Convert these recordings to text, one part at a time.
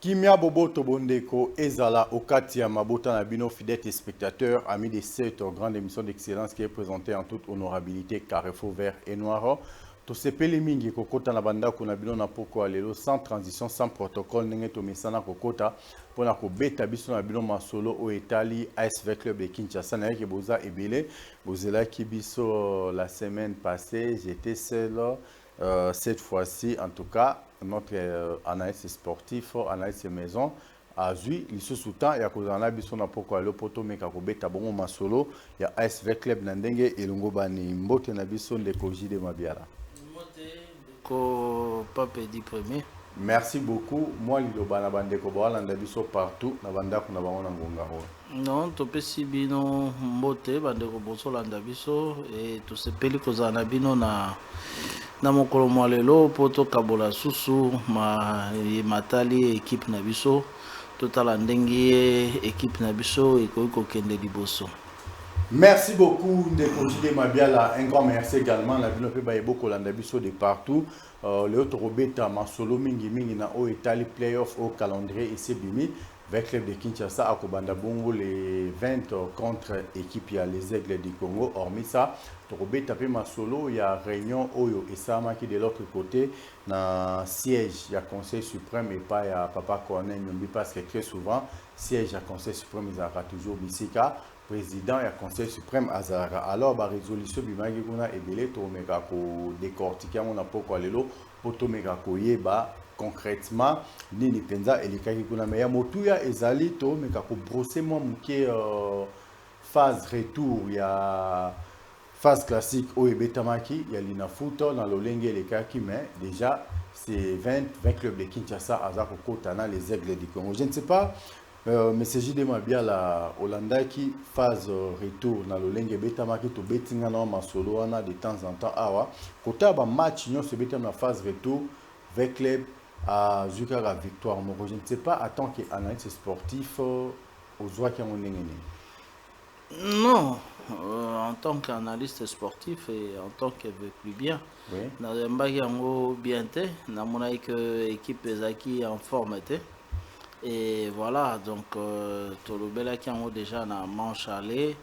Kimia Bobo Tobondeko Ezala Okatia Mabota Nabino, fidèles spectateurs, amis de cette grande émission d'excellence qui est présentée en toute honorabilité, Carrefour Vert et Noir. Tout ce peli mingi kokota na banda kunabino na poko alelo sans transition, sans protocole, nenge to mesana kokota pour na kobeta biso na bino masolo o etali ASV Club de Kinshasa na yeke boza ebele bozela ki biso la semaine passée, j'étais seul. Cette fois-ci, en tout cas, notre analyste sportif, analyste maison, a vu l'issue sous temps et à cause de la biso na poko alo poto meka kobeta bongo masolo ya ASV Club na ndenge elongo bani mbote na biso ndeko Jide Mabiala. Pape dit premier. Merci beaucoup. Moi, liloba na bandeko balanda biso partout na bandako na bango na ngonga ho. Non, topesi bino mbote bandeko boso landa biso et to sepeli kozana bino na mokolo mwa lelo po tokabola susu matali équipe na biso totala ndenge équipe na biso ekoki kokende liboso. Merci beaucoup ndeko Jide Mabiala, un grand merci également na bino pe bayebo kolanda biso de partout. Le autre robeta masolo mingi mingi na o etali playoff au calendrier ici bimi avec club de Kinshasa à Kobanda Bongo les 20 contre équipe ya les Aigles du Congo. Hormis ça, robeta pe masolo il y a réunion oyo et ça qui de l'autre côté na siège ya conseil suprême et pas ya papa Corneille Nyombi parce que très souvent siège ya conseil suprême ils aura toujours bisika président et conseil suprême Azara. Alors, la résolution bimagi kuna ebele to meka ko décortiquer mon apoko lelo poto meka ko yeba concrètement nini penza elikaki kuna meya motuya ezali to meka ko brosser moi muke phase retour ya phase classique au ebetamaki ya lina foot dans l'olenge elikaki mais déjà c'est 20 clubs de Kinshasa azako kotana les Aigles du Congo. Je ne sais pas. Mais c'est Jide Mabiala Hollanda qui phase retour dans le Lenge Betamaki to betinga na masolo wana de temps en temps awa kota ba match nyo se betam na phase retour avec club à Zukara victoire. Je ne sais pas en tant qu'analyste sportif aux joies qui ont Non, en tant qu'analyste sportif et en tant que plus bien. Oui. Na mbaki yango bien te na mona que équipe ezaki en forme te. Et voilà, donc Tolobela qui a déjà na manche aller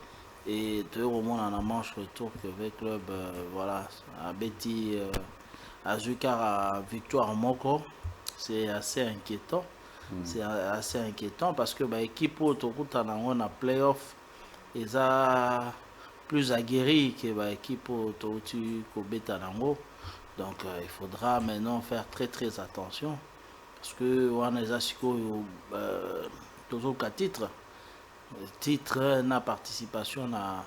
et tout au monde en manche retour que avec club voilà à Betty Azukar à victoire Moko, c'est assez inquiétant. C'est assez inquiétant parce que bah équipe autoroute on a playoff et ça plus aguerri que bah équipe autoroute Kobeta Nango. Donc il faudra maintenant faire très attention. Parce que on a toujours qu'à titre na participation na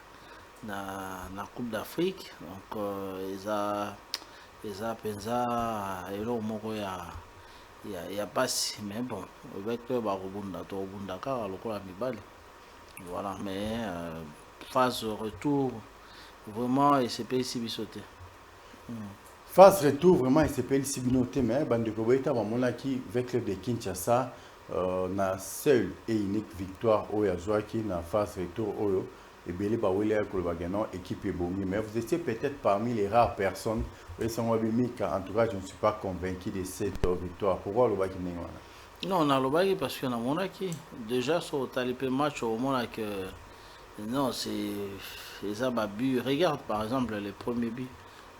Coupe d'Afrique donc ils a penza elo moko ya passe mais bon avec le barobunda to bunda ka lokola mibali voilà mais phase retour vraiment et c'est pas ici bisoté. Phase retour, vraiment, il s'appelle Sibinote, mais Bandeko Boita, Mamona qui, avec le de Kinshasa, na seule et unique victoire au Yazouaki, na phase retour au et Bélé Bawele Kolbagano, équipe Ebongi. Mais vous étiez peut-être parmi les rares personnes, en tout cas, je ne suis pas convaincu de cette victoire. Pourquoi le Baki n'est Non, on a le Baki parce qu'on a Monaki. Déjà, sur le match au Monaco, non, c'est les abus. Regarde par exemple les premiers buts.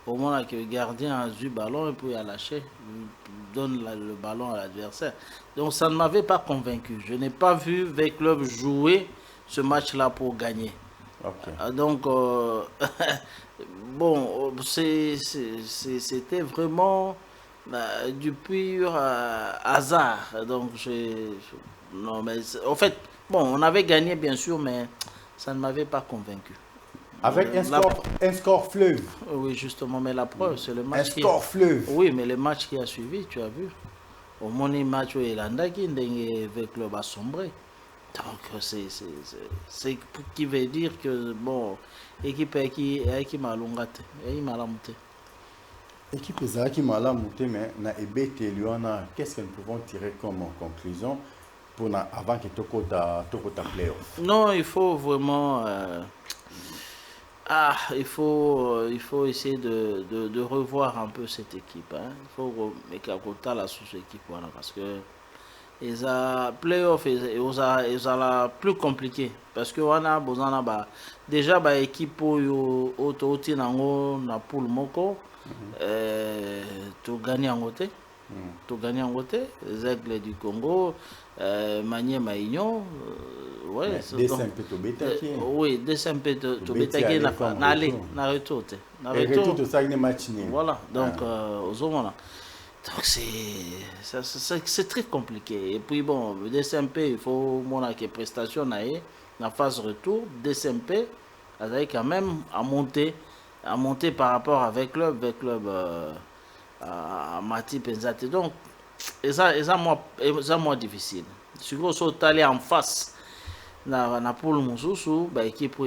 Au moment que le gardien a eu le ballon et puis il a lâché, il donne le ballon à l'adversaire. Donc ça ne m'avait pas convaincu. Je n'ai pas vu avec club jouer ce match-là pour gagner. Okay. Donc, bon, c'était vraiment du pur hasard. Donc, non, mais en fait, bon, on avait gagné bien sûr, mais ça ne m'avait pas convaincu. Avec un score fleuve. Oui, justement, mais la preuve, c'est le match. Un score fleuve. Oui, mais le match qui a suivi, tu as vu. Au moment match où il a avec le bas sombré. Donc, c'est qui veut dire que, bon, équipe qui m'a longate, m'a lamuté. Équipe qui m'a lamuté, mais na ebete Luana, qu'est-ce que nous pouvons tirer comme conclusion pour avant que Tokota playoff? Non, il faut vraiment. Il faut essayer de revoir un peu cette équipe. Hein. Il faut mettre à côté la sous-équipe. Voilà, parce que les playoffs et la plus compliqué parce que on a besoin bah déjà bah équipe au auto nango na poule moko to gagner en côté to gagner en côté les Aigles du Congo Maniema Union ouais donc oui SMP to betaki na aller na retour to ça ne match ni voilà donc aux hommes donc c'est très compliqué. Et puis bon, le DCMP, il faut montrer que prestation na phase retour. DCMP, a quand même à monter par rapport avec club à Mati Penzate. Donc, et ça moins difficile. Si vous êtes allé en face, na pour le Moussou, bah équipe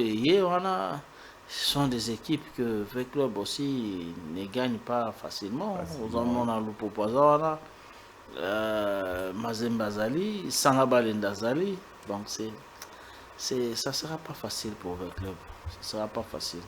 ce sont des équipes que le club aussi ne gagne pas facilement. Aux hommes, on a Lupopoza, Mazembe Zali, Sangabalenda Zali. Donc ça ne sera pas facile pour le club. Ça ne sera pas facile.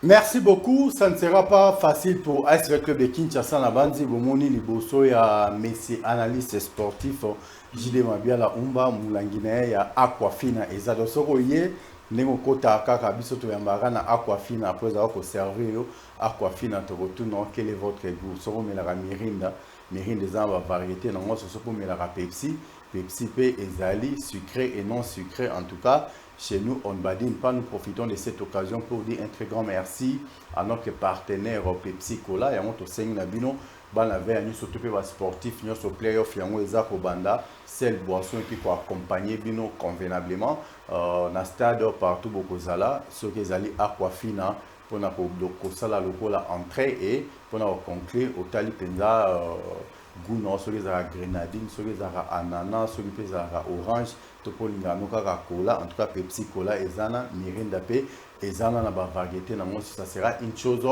Merci beaucoup. Ça ne sera pas facile pour AS Club de Kinshasa na Banzi Bomoni Liboso ya Messi analyste sportif Jide Mabiala Umba Mulangina ya Aquafina Ezado Soko ye Nengo kota kaka biso to yambara na Aquafina après avoir conservé Aquafina to retourne quel est votre goût soko melaka mirinda des amba variété non so soko melaka Pepsi P ezali sucré et non sucré en tout cas chez nous on badine pas. Nous profitons de cette occasion pour dire un très grand merci à notre partenaire Pepsi Cola et on to sing na bino bana vers nous surtout les sportifs nous sur playoff yango ezako banda celle boisson et puis pour accompagner bino convenablement na stade partout bokozala ce que ezali Aquafina pour na ko sala lokola entrée et pour na conclure au tali penza goût ce que ezala grenadine ce que ezala ananas ce que ezala orange to pour lingano kaka cola en tout cas Pepsi Cola ezana mirinda pe ezana na ba variété na moi ça sera une chose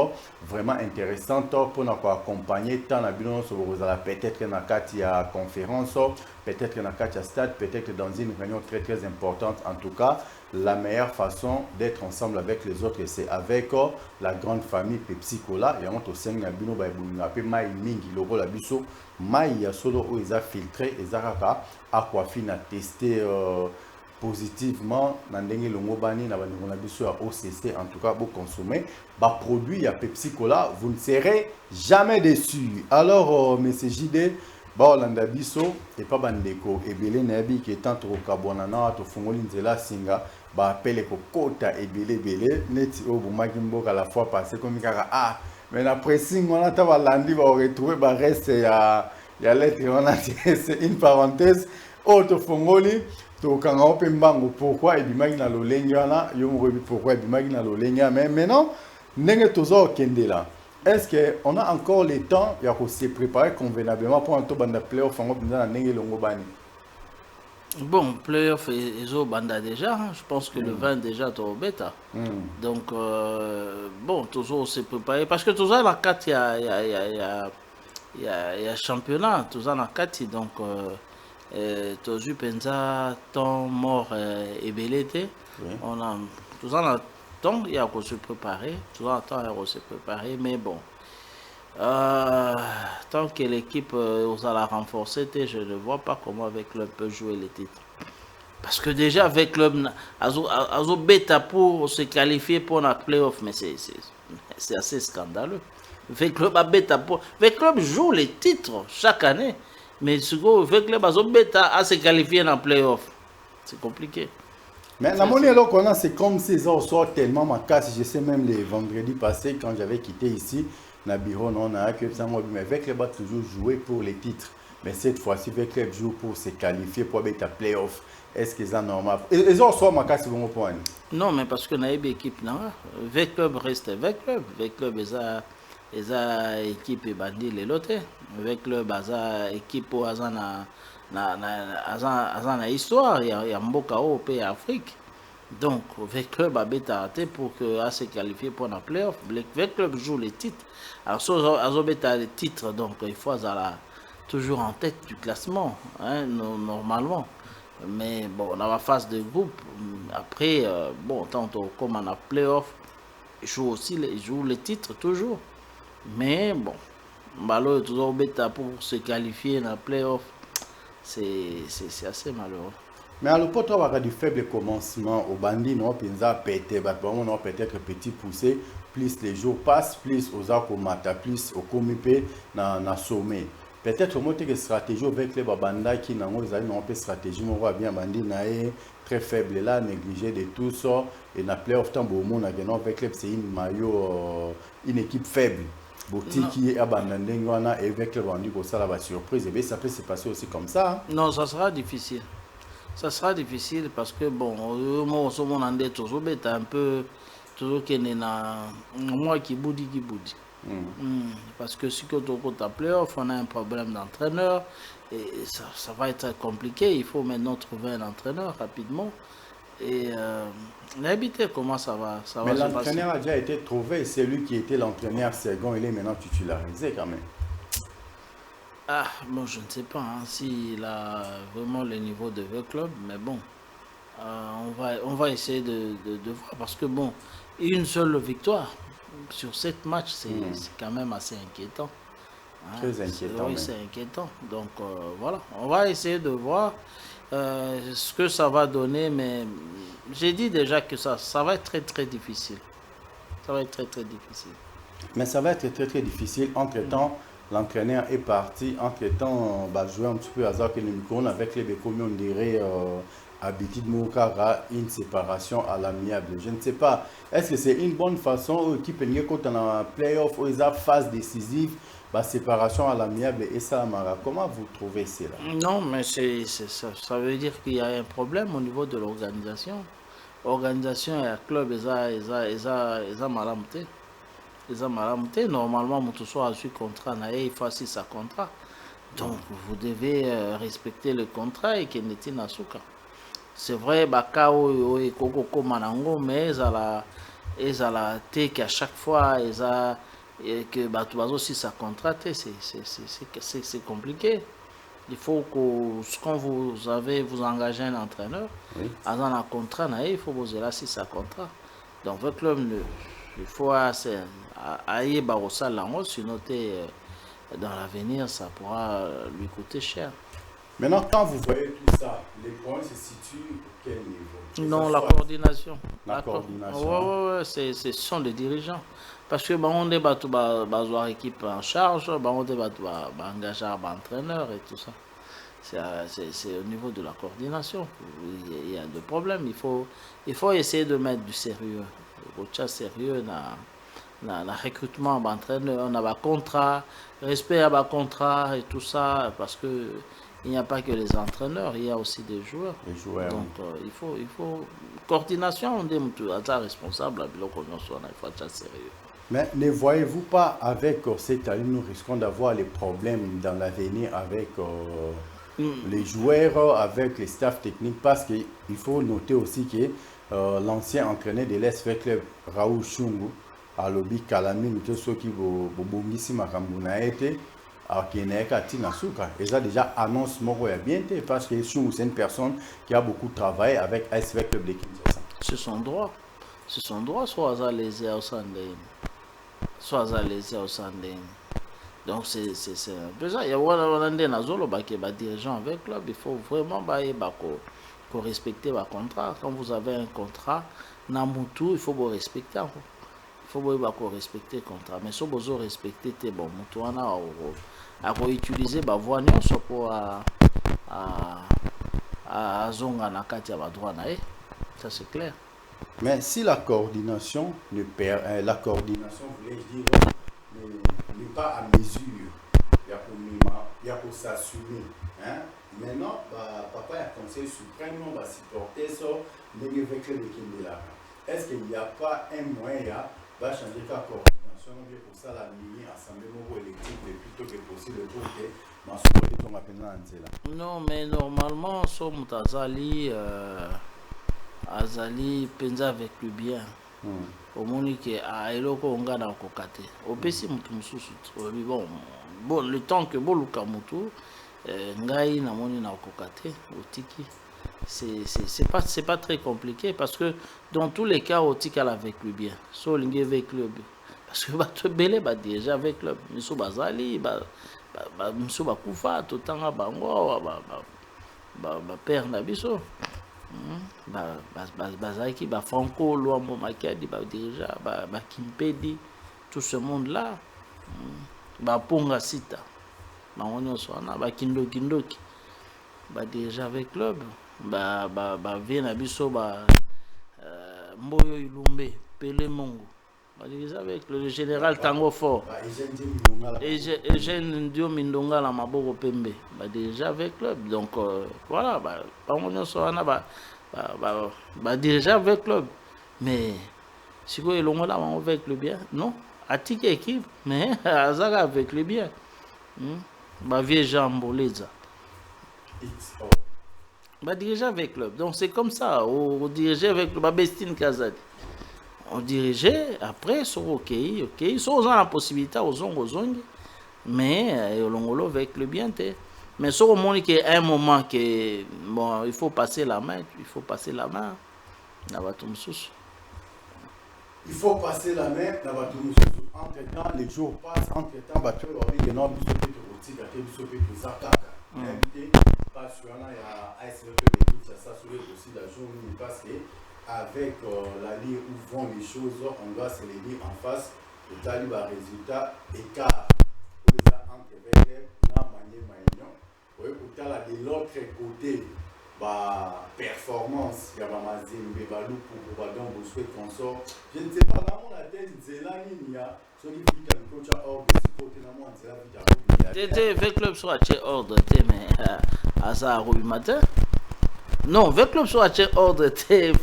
vraiment intéressante pour nous accompagner tant na bino so bozala peut-être na kati ya conférence peut-être na kati ya stade peut-être dans une réunion très très importante. En tout cas la meilleure façon d'être ensemble avec les autres c'est avec la grande famille Pepsi Cola et on to seng na bino ba bulunga pe mai mingi logo la biso mai ya solo o eza filtré ezaka Aquafina testé positivement dans ndenge longo bani na bandeko na biso ya OCC. En tout cas vous consommez ba produit à Pepsi Cola vous ne serez jamais déçus. Alors monsieur JD ba olanda biso et pas bandeko ebele na bi qui tant trop kabonana to fungoli nzela singa ba appelle ko kota ebele neti o bumaki mboka la fois passée comme kaka mais na pressing on a ta balandi va retrouver ba reste ya lettre on a c'est une parenthèse auto fungoli to kanga ope mbango pourquoi ebimaki na lolenge wana yo mokobi pourquoi ebimaki na lolenge mais maintenant ndenge tozo kende là est-ce qu'on a encore le temps de se préparer convenablement pour un tour de playoff en Bani? Bon, playoff et banda déjà, je pense que le 20 déjà est au bêta. Donc, bon, toujours se préparer. Parce que toujours la 4, il y a championnat, toujours la 4, donc, toujours pensa temps mort et belleté. On a toujours la temps il y a se préparer, tout le temps il y a se préparer, mais bon, tant que l'équipe va la renforcer, je ne vois pas comment avec club peut jouer les titres. Parce que déjà avec club, azo bêta pour se qualifier pour la playoff, mais c'est assez scandaleux. Avec club bêta pour, avec club joue les titres chaque année, mais ce que avec club azo bêta à se qualifier dans la playoff, c'est compliqué. Mais la monnaie là c'est comme si ça sort tellement ma casse. Je sais même les vendredis passés quand j'avais quitté ici, na bureau on a que ça mais avec les bas toujours jouer pour les titres. Mais cette fois-ci avec les joue pour se qualifier pour être à playoff. Est-ce que c'est normal? Ils ont soit ma casse bon point. Non mais parce que na équipe non, avec club reste avec club eza équipe bandi les lots. Avec club eza équipe au azana na histoire il y a mboka au pays Afrique donc avec club a bêta pour que à se qualifier pour la playoff avec club joue les titres alors so bêta les titres donc il faut toujours en tête du classement hein, normalement mais bon on a la phase de groupe après bon tant comme on a playoff il joue les titres toujours mais bon Mbalo toujours bêta pour se qualifier dans la playoff. c'est assez malheureux. Mais à l'époque, on va du faible commencement au bandit, non, penza pété, on a peut-être petit poussé, plus les jours passent, plus aux akomata, plus au comité na sommet. Peut-être au que stratégie avec les babanda qui n'ont pas de stratégie, on voit bien bandit naé très faible là, négligé de tout ça et na playoff tant bon monde avec les c'est une maillot une équipe faible. Botiki est abandonné et avec le bandit pour ça la surprise et bien ça peut se passer aussi comme ça. Non, ça sera difficile. Ça sera difficile parce que bon, moi au monde en toujours bête un peu toujours qu'il y a moi qui boudi. Parce que si tu as playoff, on a un problème d'entraîneur et ça va être compliqué. Il faut maintenant trouver un entraîneur rapidement. Et l'habiter, comment ça va Mais l'entraîneur a déjà été trouvé. C'est lui qui était l'entraîneur second. Il est maintenant titularisé quand même. Ah, bon, je ne sais pas s'il a vraiment le niveau de V-Club, mais bon, on va essayer de voir parce que bon, une seule victoire sur 7 matchs, c'est quand même assez inquiétant. Très inquiétant. Oui, c'est inquiétant. Donc voilà, on va essayer de voir ce que ça va donner, mais j'ai dit déjà que ça va être très difficile. Ça va être très difficile. Mais ça va être très difficile. Entre-temps, l'entraîneur est parti. Entre-temps, jouer un petit peu hasard que nous avec les Bécomi, on dirait habitude Moukara, une séparation à l'amiable. Je ne sais pas. Est-ce que c'est une bonne façon qui peut quand on a un playoff ou une phase décisive, séparation à l'amiable et ça, Mara, comment vous trouvez cela? Non, mais ça veut dire qu'il y a un problème au niveau de l'organisation. L'organisation et le club, ils ont malamté. Ils ont malamté. Normalement, Moutousso a su contrat, il faut assis sa contrat. Donc, vous devez respecter le contrat et qu'il n'était pas souka. C'est vrai, Bakao et Kokoko Manango, mais ils ont la tête qu'à chaque fois, ils ont que Batouazo aussi sa contrat, c'est compliqué. Il faut que quand vous engagez un entraîneur, dans un contrat, il faut vous élasser sa contrat. Donc, votre club, il faut aller Barossa Lango, sinon dans l'avenir, ça pourra lui coûter cher. Maintenant, quand vous voyez tout ça, les points se situent à quel niveau? Non, la coordination. La coordination. Oui, ce sont des dirigeants. Parce que on est avoir équipe en charge, on est engager un entraîneur et tout ça. C'est au niveau de la coordination. Il y a des problèmes. Il faut essayer de mettre du sérieux. Au sérieux dans le recrutement d'entraîneurs. On a un contrat, respect à un contrat et tout ça. Parce que il n'y a pas que les entraîneurs, il y a aussi des joueurs. Donc il faut coordination, on dit responsable, il faut être sérieux. Mais ne voyez-vous pas avec cette année, nous risquons d'avoir les problèmes dans l'avenir avec les joueurs, avec les staffs techniques, parce qu'il faut noter aussi que l'ancien entraîneur de l'SV Club, Raoul Chungu, à l'Obi Kalamine, ceux qui vont bongisi Makambuna été, ils ont déjà annoncé bien parce que c'est une personne qui a beaucoup travaillé avec SV Club de Kinshasa. C'est son droit. C'est son droit, soit à léser au Sandén. Soit à léser au Sandén. Donc c'est un peu ça. Il y a des dirigeants avec le club. Il faut vraiment respecter le contrat. Quand vous avez un contrat, Namutu, il faut vous respecter. Il faut respecter le contrat. Mais si vous respectez, c'est bon. À utiliser la voie pour zonga na kati ya droit na ça c'est clair. Mais si la coordination la coordination voulais dire n'est pas à mesure, il y a pour s'assumer. Maintenant, papa a conseil suprême, on va supporter ça, avec le Kindela. Est-ce qu'il n'y a pas un moyen de changer la coordination? Pour ça, la mini assemblée électrique le plus tôt que possible pour que non, mais normalement, sommes Azali penza avec lui bien. Au moment que Aeloko onga na kokate. Au pesi mutu mususu. Bon, le temps que boluka mutu ngai na moni na kokate otiki. C'est pas très compliqué parce que dans tous les cas otiki avec lui bien. So lingi avec lui. Parce que belé déjà avec club miso bazali miso bakufa totanga bango père na biso bazalaki Franco Luambo Makiadi dirigea Kimpedi, tout ce monde là Ponga Sita bango nyonso wana Kindoki dirigea avec club vie na biso Mboyo Ilumbe Pele Mongo dirigea avec le général Tango Fort Eugène Ndio Mindonga la Maboko Pembe dirigea avec club, donc voilà bango nyonso wana dirigea avec club, mais si vous avez avec le bien, non, à tique équipe, mais Azara avec le bien. Vieux Jean Boleza. Diriger avec le club. Donc c'est comme ça. On dirigeait avec le Bestine Kazadi. On dirigeait, après, sur OK. Ils ont la possibilité, aux ongles, mais on avec le bien. Mais sur le monde, il y a un moment que, bon, il faut passer la main. Il faut passer la main. Il faut passer la main. Entre-temps, les jours passent. Entre-temps, il y a un homme qui se parce qu'avec la ligne où vont les choses, on doit se les dire en face. Le talib a résultat écart. De l'autre côté, performance, il y a Mazembe, Balou pour Bossuet consort. Je ne sais pas, dans la tête, c'est là il y a ceux qui vivent dans le coach à ordre, c'est là club soit à ordre, mais à ça à Robimatin. Non, avec club soit à ordre,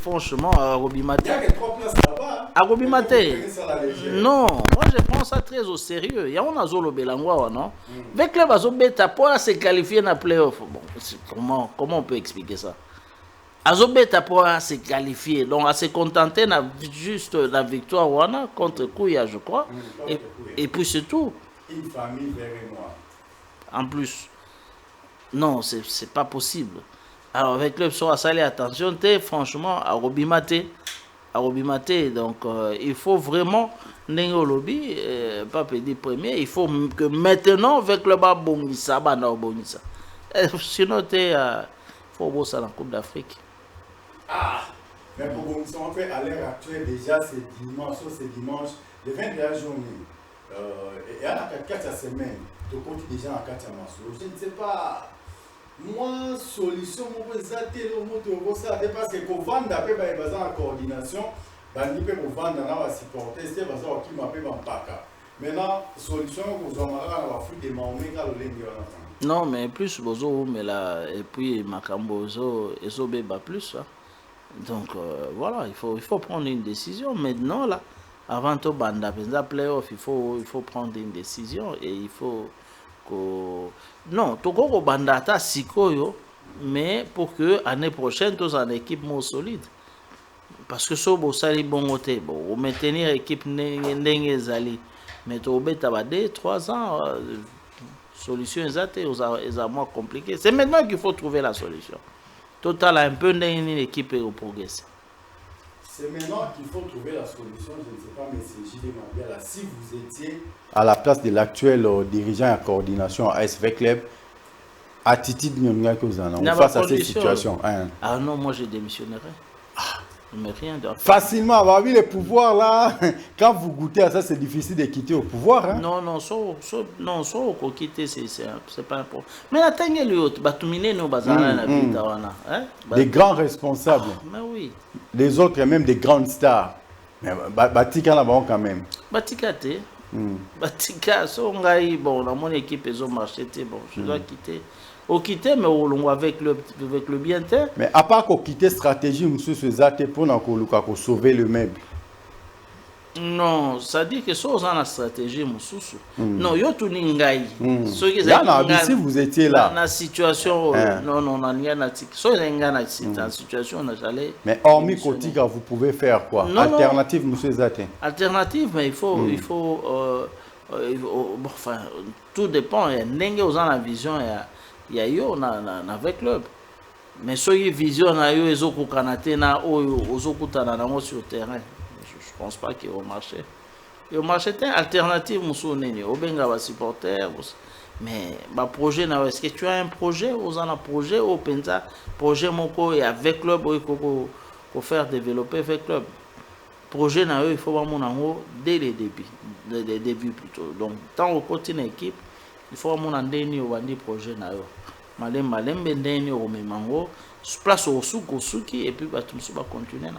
franchement à Robimatin. Il y a que 3 places là-bas. À Robimatin. Non, moi je prends ça très au sérieux. Il y a un azolo belangwa, non? Avec club azobeta pour se qualifier dans playoff. Bon, comment on peut expliquer ça? Azobeta pour se qualifier, donc à se contenter juste la victoire wana contre Kouya, je crois. Et puis c'est tout. Une famille vert et noir. En plus, non, c'est pas possible. Alors avec le sur salé, attention, franchement à Robimaté, donc il faut vraiment n'engo lobby, pas pédir premier, il faut que maintenant avec le bas bongissa, bongissa. Sinon faut bosser dans la Coupe d'Afrique. Ah, mais pour bongissa on fait à l'heure actuelle déjà c'est dimanche, le 21 journée. Et à la 4 semaines, tu comptes déjà en 4 morceaux. Je ne sais pas. Moi, solution, moi, ça, parce que pour vendre, après, il y a en coordination, il peut vendre dans la supporter, c'est parce qu'il m'appelle en PACA. Maintenant, solution, vous en avez foutu des maumés dans le lingue. Non, mais plus, bozo, mais là, et puis, Macambozo, et Zobeba plus. Hein. Donc, voilà, il faut prendre une décision. Maintenant, là, avant tout, banda, playoff, il faut prendre une décision et il faut que. Non, Togo Bandata Sikoyo, mais pour que l'année prochaine, tous en équipe moins solide. Parce que so bo sali bon côté, bon, maintenir équipe n'engé zali, mais tu as 2-3 ans, solution exacte, c'est moins compliqué. C'est maintenant qu'il faut trouver la solution. Total un peu une équipe au progrès. C'est maintenant qu'il faut trouver la solution, je ne sais pas, mais c'est J.D. Mabiala. Si vous étiez à la place de l'actuel dirigeant en coordination à ASV Club, attitude face à cette situation. Hein. Ah non, moi je démissionnerai. Mais rien de... Facilement, avoir vu les pouvoirs là, quand vous goûtez à ça, c'est difficile de quitter au pouvoir. Hein? Non, soit quitter, c'est pas important. Mais la tangue est l'autre, des grands responsables. Mais oui. Les autres, même des grandes stars. Mais Batika là-bas quand même. Batika, Batika, bon, dans mon équipe, ils ont marché, bon, je dois quitter. Au quitter, mais avec le bien-être. Mais à part qu'on quitte stratégie, monsieur Sezate, pour sauver le meuble. Non, ça dit que ça dans la stratégie, monsieur. Non, yo tout n'ingaï. Si vous étiez là. Dans la situation, non, il y a une situation, on a allé. Mais hormis Kotika, vous pouvez faire quoi? Alternative, monsieur Zate. Alternative, mais il faut enfin, tout dépend. Il y a la vision. Il y a eu avec club. Mais si il y a vision, il y a eu Kanate sur le terrain. Je ne pense pas qu'il y ait au marché. Il y a un marché alternatif, il y a supporter. Mais bah projet est-ce que tu as un projet aux un projet au pensa projet moko et avec club pour faire développer avec club projet il faut voir mon ango dès les débuts des débuts plutôt donc tant au côté d'une équipe il faut mon andeni au bandi projet malem bendeni au memango place au suki et puis bah tout ça va continuer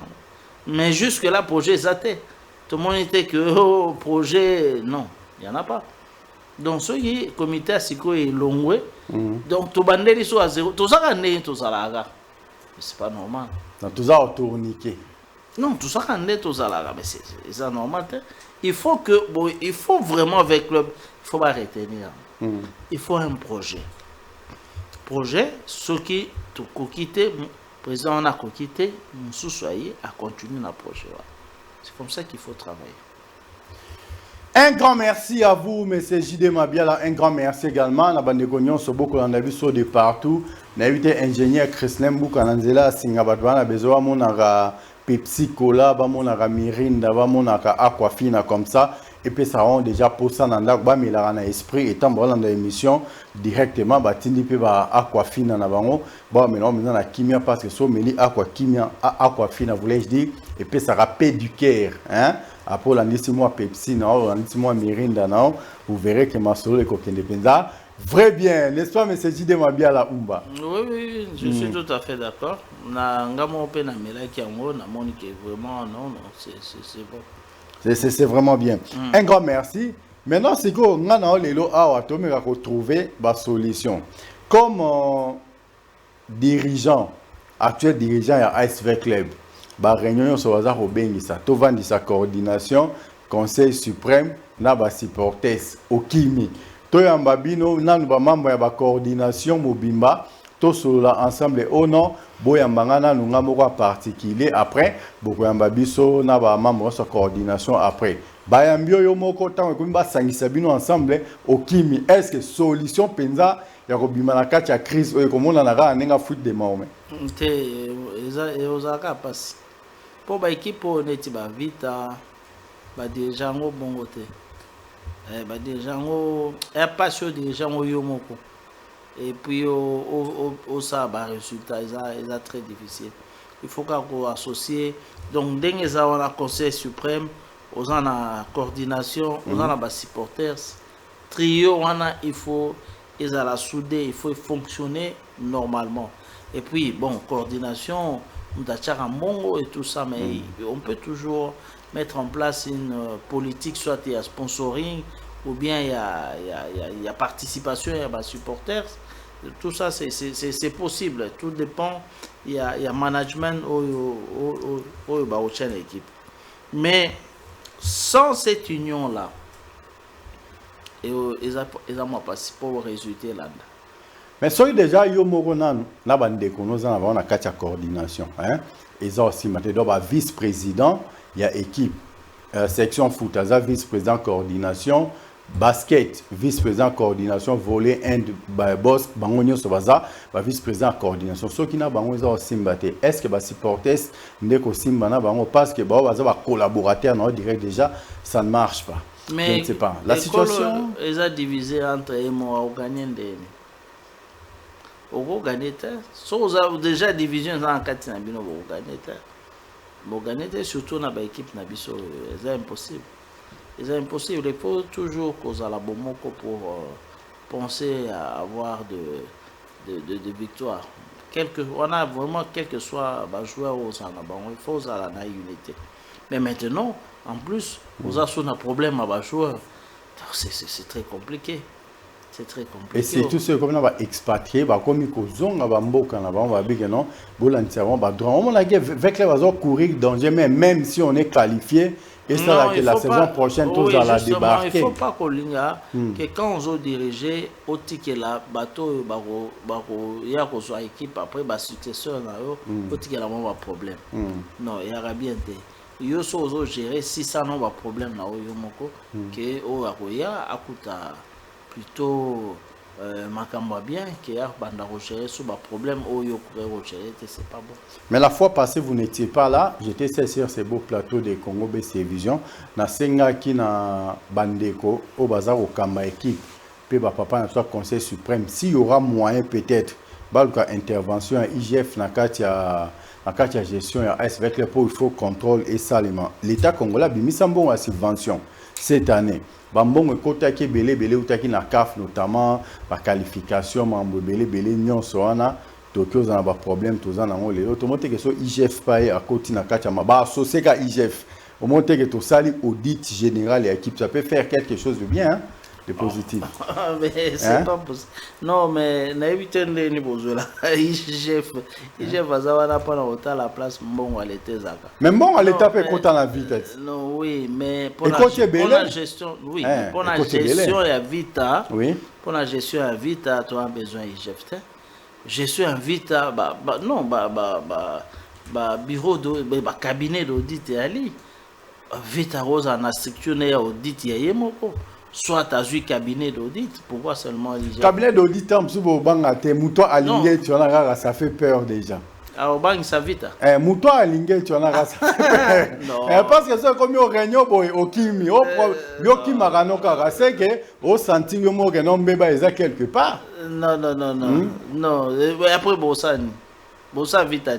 mais jusque là projet zaté tout le monde était que projet non il y en a pas. Donc, ce qui est comité à Siko est long. Donc, tout le monde à zéro. Tout ça, c'est pas normal. Donc, tout ça, tourniqué. Non, tout ça, mais c'est normal. Il faut que, bon, il faut vraiment avec le club, il faut pas retenir. Il faut un projet. Projet, ce qui, tout quitter, le président a quitté, nous soyez à continuer le projet. C'est comme ça qu'il faut travailler. Un grand merci à vous, M. J.D. Mabiala. Un grand merci également. On a beaucoup de partout. On a vu ingénieur Chrislin Boukananzela, Singapore, a besoin de Pepsi Cola, de Mirinda, de Aquafina comme ça. Et puis ça a déjà posé dans l'agba, mais il a un esprit. Étant dans l'émission, directement, Tindi peut Aquafina na bango. Bon, mais non, maintenant la kimia parce que so meli Aquafina voulais-je dire. Et puis ça rappelle du cœur, hein. Après, l'andissimo Pepsi, l'andissimo Mirinda, vous verrez que ma solo est coquine de Penza. Vrai bien, n'est-ce pas, M. J.D. Mabiala Umba? Oui, je suis tout à fait d'accord. Vraiment, non, c'est vraiment bien. Un grand merci. Maintenant, c'est que nous avons trouvé la solution. Comme dirigeant, actuel dirigeant à ASV Club, la réunion sur la sa coordination, Conseil suprême, na ba supporters au Kimi. To ya mbabino na ba membre ya ba coordination mobimba, to solo ensemble au nom boya mbangana nunga moko particulier après boko ya mbabiso na ba membre sa coordination après. Ba ya mbio yo moko tango ko mba sangisa bino ensemble au Kimi. Est-ce que solution penza ya ko bima na kati ya crise oyo komona na ga nenga foot de maome? Te ozaka passe. Pour ba équipe neti ba vita ba déjà ngo bongo te ba déjà ngo pas sûr déjà ngo yo moko et puis au ça ba résultat ils très difficile. Il faut qu'on associe donc dès que ça on a conseil suprême aux en a coordination aux en a ba supporters trio on a il faut ils à la souder il faut fonctionner normalement et puis bon coordination Mongo et tout ça, mais on peut toujours mettre en place une politique, soit il y a sponsoring, ou bien il y a participation, il y a supporters. Tout ça, c'est possible. Tout dépend. Il y a management au l'équipe. Mais sans cette union-là, ils n'ont pas pour résulter là-dedans. Mais soy déjà yo moko nanu na bande konoza na ba na kati ya coordination hein ils ont aussi maintenant ba vice-président il y a équipe section foot aza vice-président coordination basket vice-président coordination volley and boss bango nyonso baza ba vice-président coordination soki na bango eza osimba te est-ce que ba supporters ndeko simba na bango parce que ba baza ba collaborateur na direct déjà ça ne marche pas. Mais je ne sais pas la situation est divisé entre eux au gagner des au gagner déjà division dans 4 na bino au gagner surtout na ba équipe na biso c'est impossible. C'est impossible, il faut toujours cause à la bomoko pour penser à avoir de victoires. On a vraiment quel que soit le joueur au Sanabon, il faut la unité. Mais maintenant, en plus, vous avez un problème à joueur. C'est très compliqué. C'est très compliqué. Et c'est tout ce qu'on va expatrier, comme ils ont mboka na ba big non, bolantiamo ba droit. On a avec les va courir danger même si on est qualifié. Et ça, que la saison prochaine, tous à la débarquer. Il ne faut pas qu'on que quand on a dirigé, au ticket là, bateau, il y a une équipe après, successeur, au ticket là, on a un problème. Non, il y aura bien des. Il y a gérer si ça n'a pas de problème là, il y a plutôt Makamba bien qui a gérer sur le problème c'est pas bon. Mais la fois passée vous n'étiez pas là, j'étais sur ce beau plateau de Congo BC Vision na senga ki na bandeko au bazar au kamba équipe puis papa na soit conseil suprême s'il y aura moyen peut-être balka intervention à IGF na katia gestion ya AS avec le il faut contrôle et salement l'état congolais bimisa mbongo à subvention cette année bambongo ekotaki belé utaki na CAF notamment la qualification mambo belé nyonso wana Tokyo za ba problème toza nango lelo to monte que so IGF paye à côté na katia maba associé ka IGF au monte que to sali audit général et équipe ça peut faire quelque chose de bien hein? De positif. Mais c'est pas possible. Non, mais n'évitez les besoins là. IGF va savoir pas la place bon à l'été zaka. Mais bon à l'état peut compter la vitesse. Non, oui, mais pour la gestion, oui, pour la gestion et vita. Oui. Pour la gestion et vita, tu as besoin IGF. Gestion et vita, non, bureau de cabinet d'audit et ali. Vita rose en a structure audit ya yemoko. Soit tu as eu cabinet d'audit, pourquoi seulement IGF? Cabinet d'audit, mouton aligné, tu en as, ça fait peur déjà. Alors, bang, ça vite. Mouton aligné, tu en as, ça fait peur. Non. Parce que c'est comme au réunion, au kimi, au kimi, c'est que au senti que mon réunion bébé est quelque part. Non. Non, après, Bossa vite.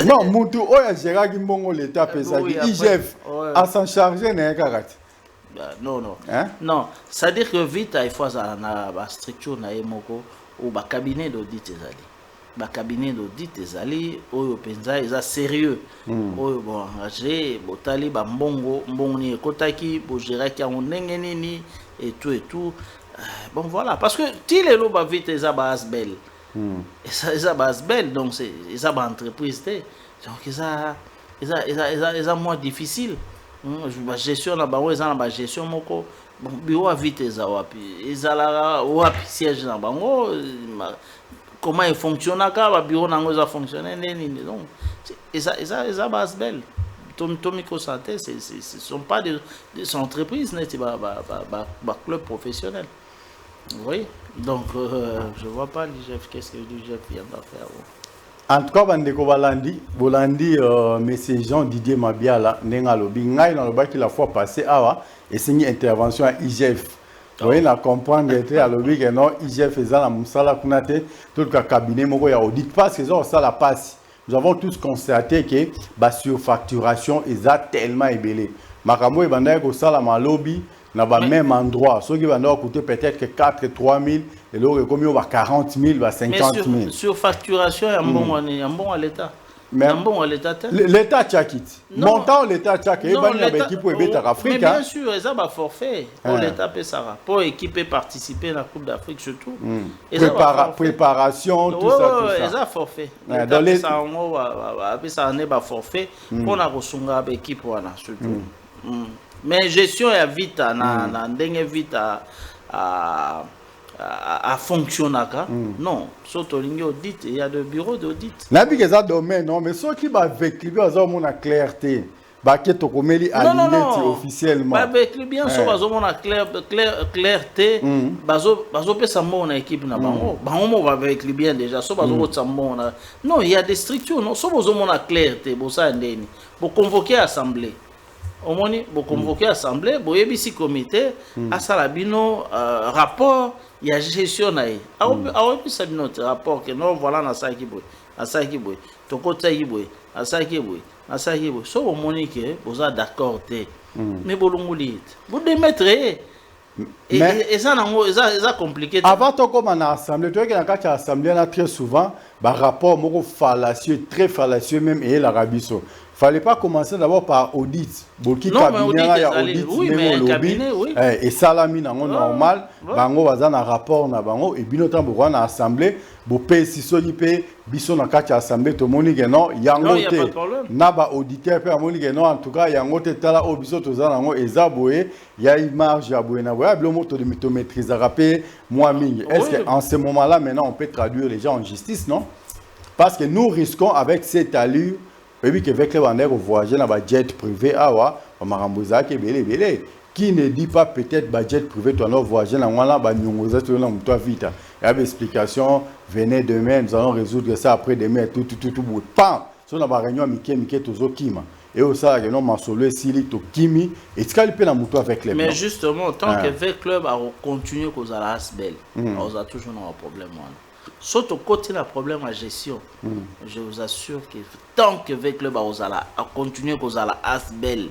Non, mouton, oh, Gérard Gimbongo, l'État, IGF, à s'en charger, n'est pas non. Hein? Non, c'est-à-dire que vite, il faut avoir une structure ou un cabinet d'audit. Un cabinet d'audit, ils sont sérieux. Ils sont engagés, ils sont gérer et tout. Bon, voilà. Parce que si les lots vite, ils ont base belle. Ils ont base belle, donc ils ont une entreprise. Donc, ils ont moins difficile. La gestion na bango eza na ba gestion moko bon bureau vite eza wapi ezala wapi siège na bango comment il fonctionne ka ba bureau nango eza fonctionner nini donc eza base belle Tomico Santé ce sont pas des entreprises n'est ba club professionnel. Oui, donc je vois pas l'IGF qu'est-ce que l'IGF vient de faire. En tout cas, Bolandi, M. Jean-Didier Mabiala, Nengalobi, Ngai dans le bac la fois passée, et c'est une intervention à IGF. Vous voyez, on comprend que non, IGF est dans la Moussala Kunate, tout le cabinet, il y a audit pas, c'est ça la passe. Nous avons tous constaté que la surfacturation est tellement ébélée. Makambo et Bandai Salama lobby dans le même endroit. Ceux qui vont coûter peut-être que 4 3 000 et l'autre comme 40 000, 50 000. Mais surfacturation, il y a un bon à l'État. L'État tchakit. Montant l'État tchakit. Il y a une équipe pour l'Afrique. Mais bien sûr, ils ont un forfait. Pour l'État, pour l'équipe participer à la Coupe d'Afrique surtout. Préparation, tout ça. Ils ont un forfait. L'État, ça en est un forfait. Pour la l'équipe surtout. Mais gestion est vite, vite à fonctionner. Non, audit, il y a des bureaux d'audit. Nabi que ça domaine non, mais ceux qui va vécu la clarté. Baketo komeli aligné officiellement. Ba vécu bien so bazo mona clarté, bazo pesa mon équipe na bango. Bango va vécu bien déjà, so bazo tsambona. Non, il y a des structures, non, so bazo mona clarté, bosa ndeni. Bo convoquer assemblée. Au moins, vous convoquez l'Assemblée, vous avez un comité, à Salabino, rapport, il y a gestion. Alors, puis ça notre rapport que non, voilà, na sa kiboy, toko tsayiboy, na sa kiboy. So, au moins, vous êtes d'accord, mais vous vous démettrez. Et ça, c'est compliqué. Avant de commencer à l'Assemblée, tu vois que dans l'Assemblée, très souvent, un rapport fallacieux, très fallacieux même, et l'Arabie Saoudite. Il ne fallait pas commencer d'abord par audit. Beaucoup de cabinets, oui, mais un cabinet, oui. Et ça, là, c'est normal. Bango bazan un rapport na bango et bien autant pour na assemblée, bo pe si so yipe biso na kati assemblée to moni que non, yangote. Na ba auditeur pe moni que non en tout cas yangote tala o biso to za nango ezaboé, ya marge ya boé na boé, blo moto de maîtrise rapé moi mingi. Est-ce que en ce moment-là maintenant on peut traduire les gens en justice, non? Parce que nous risquons avec cette allure et puis qu'avec les bandeurs voyager dans un jet privé, qui ne dit pas peut-être que jet privé, tu vas voyager dans un vite. Il y a des explications, venez demain, nous allons résoudre ça après demain, tout. Pan, si on a une réunion, et au ça que non masolo sili to kimi et tikali pe na muto avec les mais justement tant que le club a continué cause à la asbel on a toujours un problème surtout côté le problème à gestion je vous assure que tant que le club a continué cause à la asbel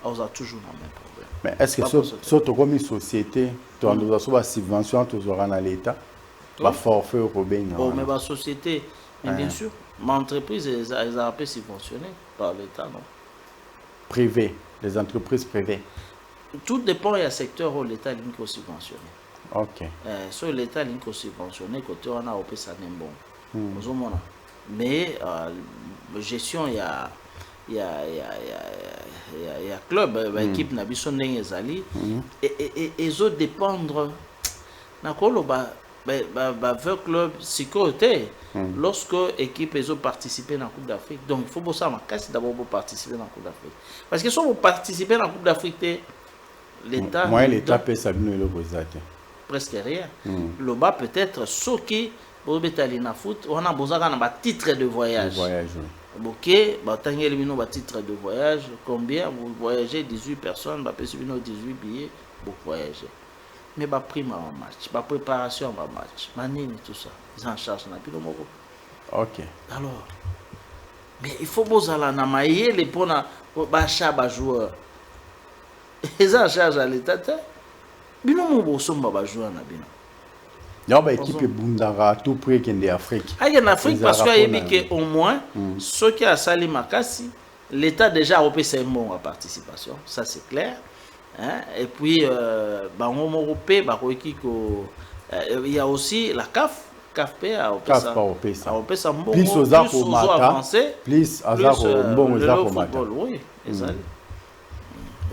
on a toujours un même problème. Mais est-ce que surtout comme une société tu as nous a subvention tu auras dans l'état va forfait au problème bon mais la société bien sûr mais entreprise elles ont été subventionnées par l'état non privé les entreprises privées tout dépend du secteur où l'état est subventionné. OK sur l'état est subventionné côté on a opé ça n'est bon mais gestion il y a club équipe na biso ndenge ezali et ezo dépendre na kolo ba club sécurité lorsque équipe ezo participer dans la Coupe d'Afrique donc il faut bosser ma casse d'abord pour participer dans la Coupe d'Afrique parce que si vous participez dans la Coupe d'Afrique l'état moi l'état peut s'abonner le gozate presque rien le bas peut-être ceux qui au bétali na foot on a besoin d'un titre de voyage OK ba tangeli bino ba titre de voyage combien vous voyagez 18 personnes ba peut bino 18 billets pour voyager mais ba prime en match ba préparation en match manini tout ça ils en charge na pilo moko OK alors mais il faut bozala na mayele pona ba chaba joueur ils en charge à l'état bino mo bosomba ba joueur na bino il y a une équipe bundara tout près qu'en Afrique. En Afrique parce qu'il au moins ceux qui a sali makasi l'état déjà a opé un bon à participation ça c'est clair hein? Et puis il y a aussi la CAF a opé ça plus aux avancés plus aux football oui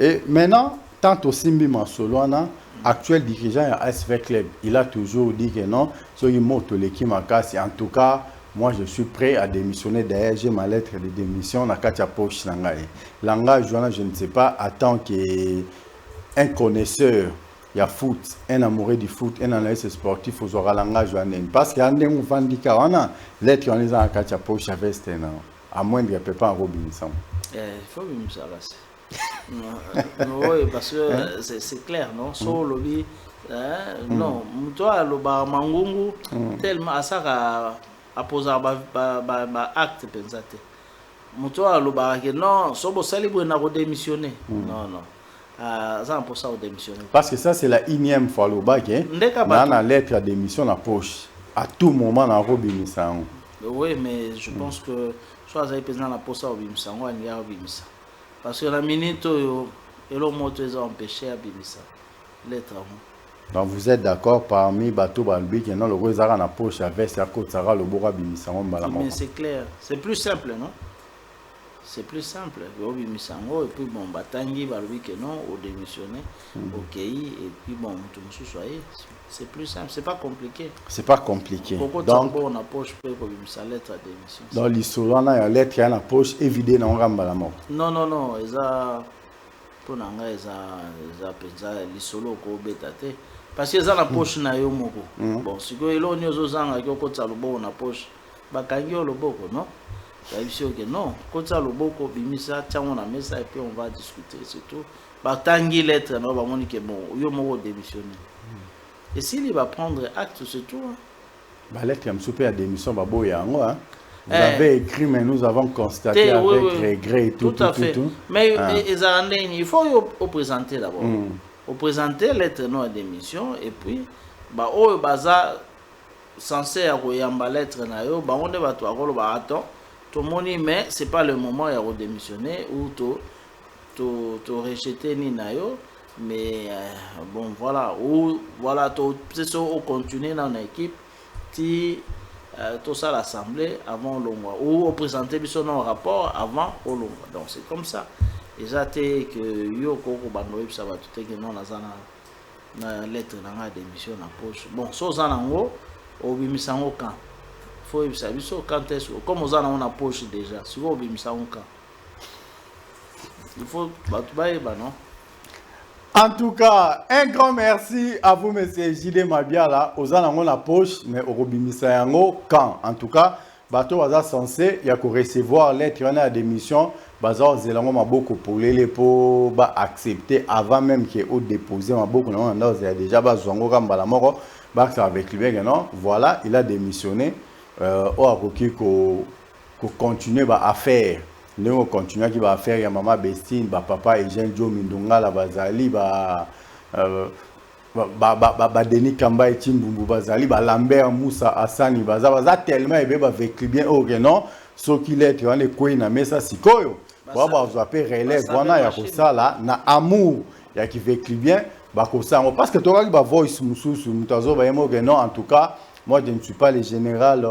et maintenant tant au Simbi Masolwana actuel dirigeant à SV Club, il a toujours dit que non, sur une moto l'équipe Makasi. En tout cas, moi je suis prêt à démissionner. D'ailleurs, j'ai ma lettre de démission dans Katia Poche Langaï. Langage, je ne sais pas, attend qu'un connaisseur, il y a foot, un amoureux du foot, un analyste sportif, aux aura langage, parce qu'il y a un vendika, on a lettre en lisant Katia Poche avec à moins de ne pas en Robinson. Il faut même ça là. Oui, parce que c'est clair, non? So lobby, non. Toi, le bar mangungu, tellement à ça à poser acte pensate. Toi, le bar non, so bo célébrer na démissionner. Non, non. Ça pour ça au démissionner. Parce que ça c'est la énième fois le bar qui na lettre à démission na poche. À tout moment na robinisa. Oui, mais je pense que soit ça pesant la poche au bimisa, on y a bimisa. Parce que la minute et le mot est empêché à Bimisa. Lettre. Donc vous êtes d'accord parmi Bateau Balbi qui est dans le Rosara na poche avec sa côte Sara le Bora Bimisa. Mais c'est clair. C'est plus simple, non? C'est plus simple. Bimisa et puis bon, Batangi Balbi que non, au démissionner, OK, et puis bon, tout le monde soyez. C'est plus simple, c'est pas compliqué. C'est pas compliqué. Donc on a poche pour Bimisa lettre à démission. Dans l'histoire là, il y a lettre à la poche évidé dans Ramba la mort. Non, ça pour nanga ça pensa l'isolo ko betate parce que ça la poche na yo moko. Bon, si ko elo nyozo zanga ko kotsa lobo na poche, bakangi lo boko, non? Ça veut dire que non, kotsa lo boko Bimisa tiens na mesa et puis on va discuter c'est tout. Batangi lettre no ba moni que bon, yo moko démissionner. Et s'il va prendre acte, c'est tout. Bah, lettre à démission, hein. Vous avez écrit, mais nous avons constaté avec regret et tout. Tout à fait. Mais il faut présenter d'abord. Au présenter lettre non à démission, et puis, bah, au bazar, censé avoir une lettre, on va tout attends, tout le monde, mais ce n'est pas le moment de démissionner ou de rejeter ni nayo. Mais bon voilà c'est ça on continue dans l'équipe qui tout ça l'assemblée avant le mois ou on présenter son rapport avant au long donc c'est comme ça et ça que yo koko bando ça va tout que non na lettre na démission na poche bon so za nango obimisango quand faut ça biso quand est comme on a poche déjà si vous obimisango quand il faut non. En tout cas, un grand merci à vous, monsieur J.D. Mabiala. Aux alentours la poche, mais au Robimisa Yango, quand. En tout cas, bato baza censé ya ko recevoir lettre wana ya démission baza zelango maboko polele po ba accepter avant même que au déposer maboko na ndo ya déjà bazwango kambala moko ba avec lui non voilà il a démissionné au akoki ko continuer ba affaire ndenge continuer ki ba affaire ya mama Bestine ba papa Eugène Joe Mindunga la bazali ba Denis Kamba et Timbumbu bazali ba Lambert Moussa Assani baza tellement ebe ba vécu bien ok non ce qu'il est on est quoi na mesa sikoyo ba bazwa pe relève wana ya kosala na amour ya ki vécu bien ba kosala parce que toi ba voice mususu mutazo ba yemo non en tout cas moi je ne suis pas le général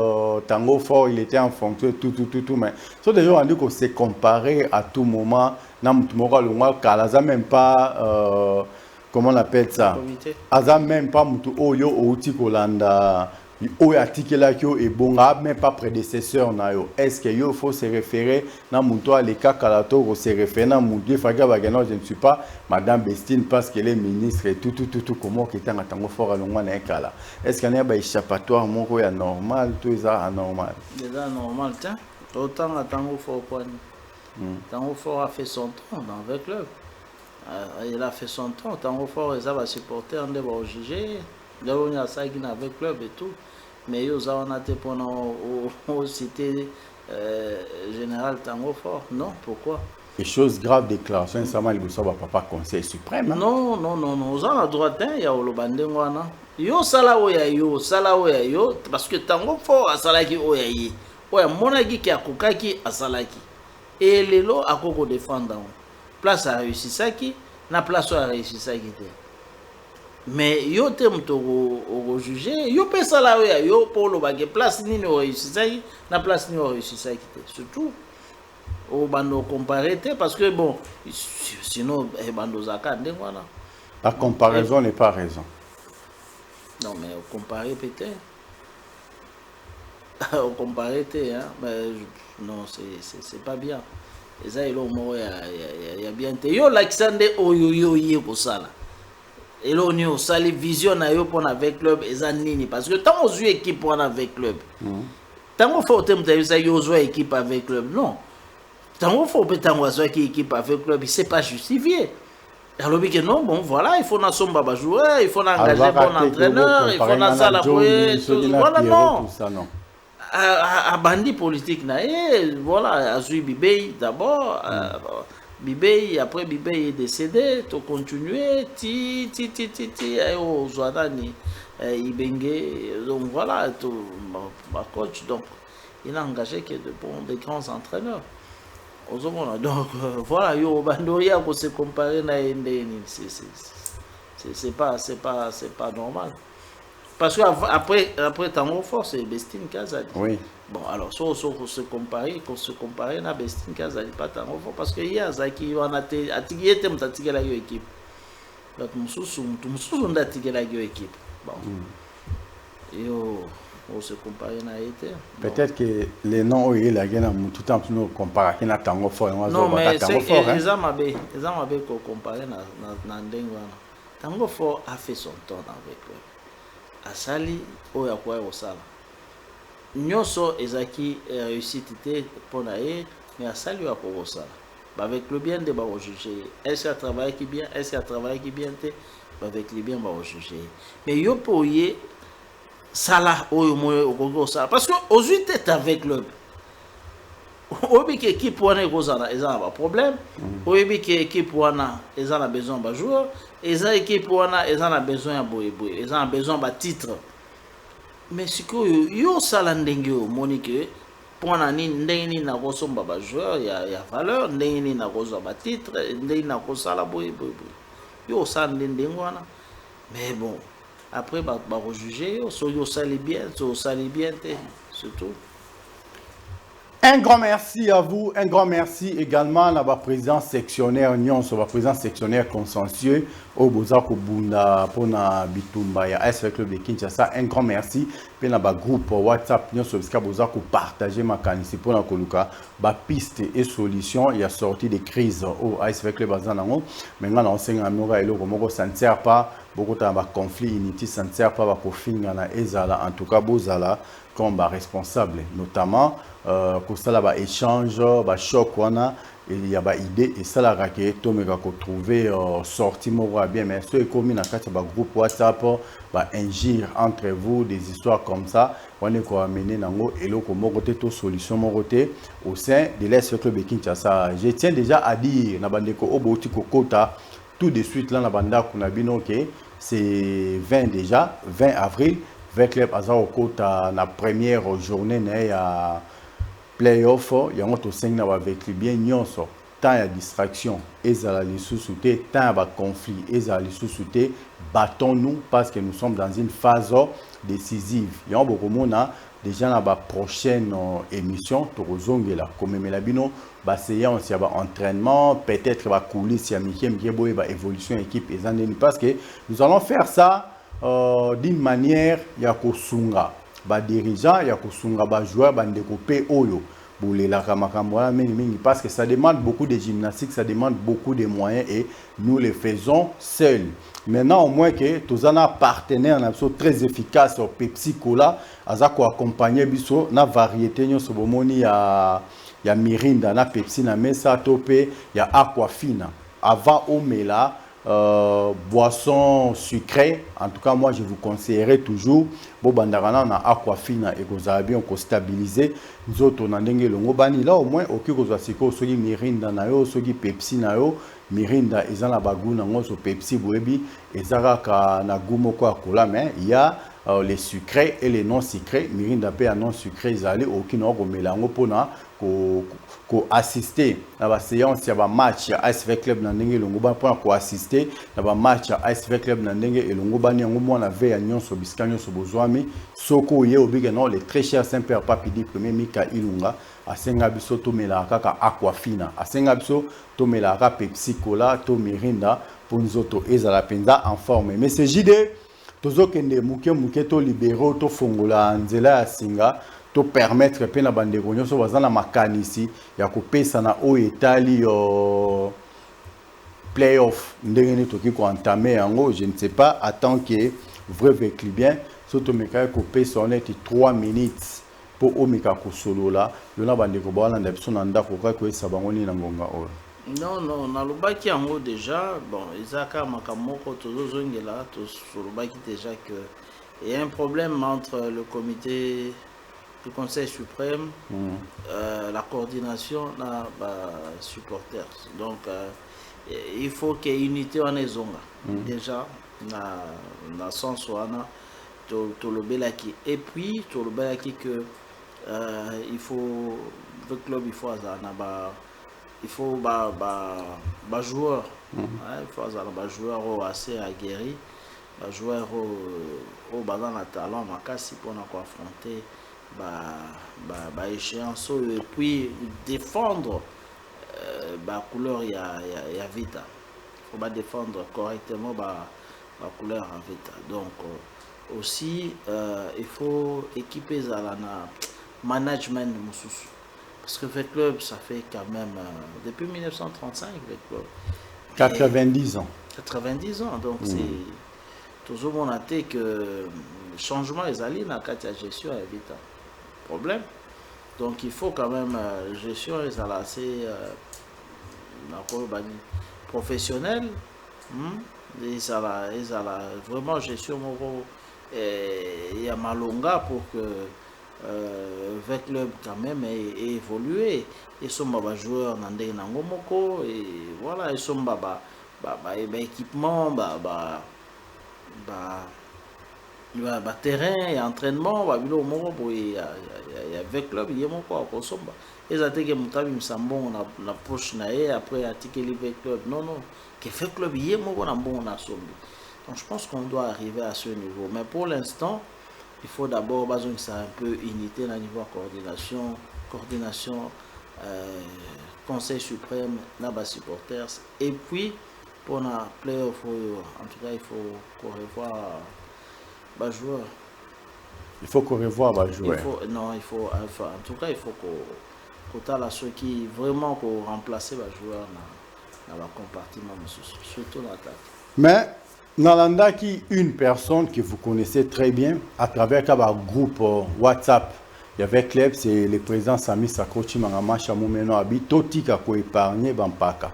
Tango Fort il était en fonction tout mais so déjà on dit qu'on s'est comparé à tout moment na mutumoko longwa kalaza même pas comment on appelle ça? Aza même pas mutu oyo outi kolanda oyo atikela kyo et bon même pas prédécesseur na yo. Est-ce que yo faut se référer na mutu à l'état kalato ko se référer na mutu faga bagano je ne suis pas madame Bestine parce qu'elle est ministre et tout comment qui tanga Tango Fort alongwa na kala. Est-ce qu'il y a ba échappatoire moko ya normal tout ça anormal? Déjà normal tiens. Autant à Tango Fort quoi. Tango Fort a fait son temps dans le club. Il a fait son temps, Tango Fort, il va supporter, on va juger. Là, on a ça avec le club et tout. Mais ils ont été pendant au cité général Tango Fort. Non, pourquoi? Les choses graves déclaration, ça m'a dit que papa conseil suprême. Non, ils ont le droit, il y a le bandengwana. Yo sala oya yo, parce que Tango Fort a salaki oya yi. Oya monagi ki akukaki a salaki. Et les lots a koko défendre. Place a réussi ça qui na place a réussi ça qui était mais yo te mto au juger yo pe sala yo pour le bagage place ni no réussi ça na place ni réussi ça qui était surtout au bando comparer parce que bon sinon bando zaka ndengwana la comparaison n'est pas raison non mais au comparer peut-être au comparer hein mais non c'est pas bien. Et ça, il y a bien. Yo l'accent oyo yé kosala. Et là on y sali vision na yo pour avec club eza nini parce que tant aux équipe pour avec club. Tant on faut terme ça yo jouer équipe avec club non. Tant on faut peut-être jouer équipe avec club, c'est pas justifié. Alors que non bon voilà, il faut na somba ba joueur, il faut engager bon entraîneur, il faut na sala jouer, voilà non. À bandit politique voilà Azui Bibey d'abord Bibey après Bibey est décédé to continuer ti au Zouadani Ibenge donc voilà tout ma coach donc il a engagé que des grands entraîneurs donc voilà yo bandoria pour se comparer na c'est pas normal. Parce qu'après Tango Fort, c'est Bestine Kazali. Oui. Bon, alors, si on se compare à Bestine Kazali, pas Tango Fort, parce qu'il y a Zaki, on a attiré la équipe. Donc, on a attiré la équipe. Bon. Et on se compare à été. Peut-être que les noms, il y a tout le temps nous comparer à Tango Fort. Non, mais c'est les Amabé qu'on compare à Tango Fort a fait son temps avec eux. Asali oya kwa osala nyoso ezaki réussite pour naé mais asali ya kwa osala avec le bien de ba juger est-ce qu'il travaille qui bien est-ce qu'il travaille qui bien avec le bien ba juger mais yo poye sala oyo moyo okosala parce que aujourd'hui tu es avec le obi ke équipe wana ekozana eza ba problème obi ke équipe wana eza na besoin ba joueur eza équipe wana eza na besoin ya boye eza na besoin ba titre mais siko yo sala ndenge o monique pona ni ndenge na kosomba ba joueur ya valeur ndenge na kozwa ba titre ndenge na kosala boye yo sala ndenge wana mais bon après ba rejuger yo so yo sali bien surtout. Un grand merci à vous, un grand merci également à la président sectionnaire Nyon, sur la président sectionnaire consensueux au Bozako Bunda pour na Bitumba ya SV Club de Kinshasa. Un grand merci pour na groupe WhatsApp Nyon sur le Bozako partager ma canisse pour na koluka ba piste et solution il y a sorti des crises au SV Club Bazanango. Maintenant on sait que ça ne sert pas beaucoup de conflits inutiles, ça ne sert pas à finir ezala, en tout cas bozala comme responsable, notamment que ça là échange, choc il y a des idées et ça la raquette to me trouver sorti moi bien mais ceux comme na kati ba groupe WhatsApp injure entre vous des histoires comme ça on est quoi amener nango et loko moko te to solution moko te au sein de l'Est Club de Kinshasa. Je tiens déjà à dire na bandeko oboti kokota tout de suite là na banda kuna bino que c'est 20 déjà 20 avril 20 club azao kota na première journée na ya playoff yango to sengna avec bien nyonso tant ya distraction ezala lisusu te tant ya conflit ezala lisusu te battons-nous parce que nous sommes dans une phase décisive yango bokomona déjà na ba prochaine émission tokozongela komemela bino ba séance ya ba entraînement peut-être ba coulisses ya mikie boye ba évolution équipe ezandeni parce que nous allons faire ça d'une manière ya kosunga ba dirigeant ya kosunga ba joueur ba ndeko pe oyo bolelaka makambo wana mingi parce que ça demande beaucoup de gymnastique, ça demande beaucoup de moyens et nous les faisons seuls. Maintenant au moins que tous un partenaire très efficace au Pepsi Cola azako accompagner biso na variété nyonso bomoni ya Mirinda na Pepsi na mesa topé ya Aquafina avant omela boisson sucrée, en tout cas moi je vous conseillerais toujours bobandarana na Aquafina et kozala bien ko stabiliser nzoto na ndenge longo bani là au moins oki kozwa siko soki Mirinda na yo soki Pepsi na yo Mirinda ezana baguna ngoso Pepsi boebi ezaka na gumo kwa kola mais il y a les sucrés et les non sucrés. Mirinda pe non sucré ezali okino ko melango pona ko assister à la séance ya ba match ya ASV Club na ndenge longo ba pour ko assister na ba match ya ASV Club na ndenge elongo bani yango mwana ve ya nyonso biskanyo so bozwami soko ye obiga non le très cher Saint-Père Papidi premier Mika Ilunga asenga biso to melaka ka Aquafina asenga biso to melaka Pepsi Cola to Mirinda pour nzoto ezala penza en forme mais c'est JD tozokende muke to libéraux to fongola nzela ya singa to permettre pe na bandeko nyonso bazana makanisi ya kopesa na o etali playoff ndenge ni toki ko entamer yango je ne sais pas attend que vrai vécu bien surtout meka kopesa on est 3 minutes pour omeka ko solola yona bandeko ba landa biso na ndako ka ko esa bango ni na ngonga o non nalobaki yango déjà bon ezaka makamoko tozozongela to solobaki déjà que il y a un problème entre le comité du Conseil suprême, la coordination des supporters. Donc, il faut qu'il y ait unité en Ezonga. Déjà, na sens wana tolobelaki. Et puis, tolobelaki que il faut le club il faut joueur, il faut un joueur assez aguerri, un joueur au bazan na talent makasi pour affronter échéance et puis défendre la couleur il y a Vita. Il faut pas défendre correctement la couleur à Vita. Donc aussi il faut équiper la management parce que le club ça fait quand même depuis 1935 le club 90 ans 90 ans donc c'est toujours on a été que changement les alliés dans la gestion à Vita problème. Donc il faut quand même gestion assez professionnelle. Ils ont vraiment gestion et à Malonga pour que le club quand même ait évolué. Ils sont des joueurs nandé nangomoko et voilà ils sont équipement terrain et entraînement avec club il y a mon quoi consommer ils attaquent que mutabi msambon na poche na et après attaquer le club non que fait club il y a mon na bon na sombi. Donc je pense qu'on doit arriver à ce niveau mais pour l'instant il faut d'abord besoin que ça un peu unité à niveau coordination conseil suprême na bas supporters et puis pour la playoff en tout cas il faut qu'on revoie joueur. Il faut qu'on revoie joueur. En tout cas, il faut qu'on ait ceux qui vraiment remplacer les joueurs dans le compartiment, surtout l'attaque. Mais Nalanda qui une personne que vous connaissez très bien à travers un groupe WhatsApp. Il y avait club, c'est le président Sami Sakrochi Mangama Chamoumeno Abi, Toti Kako épargné Bampaka.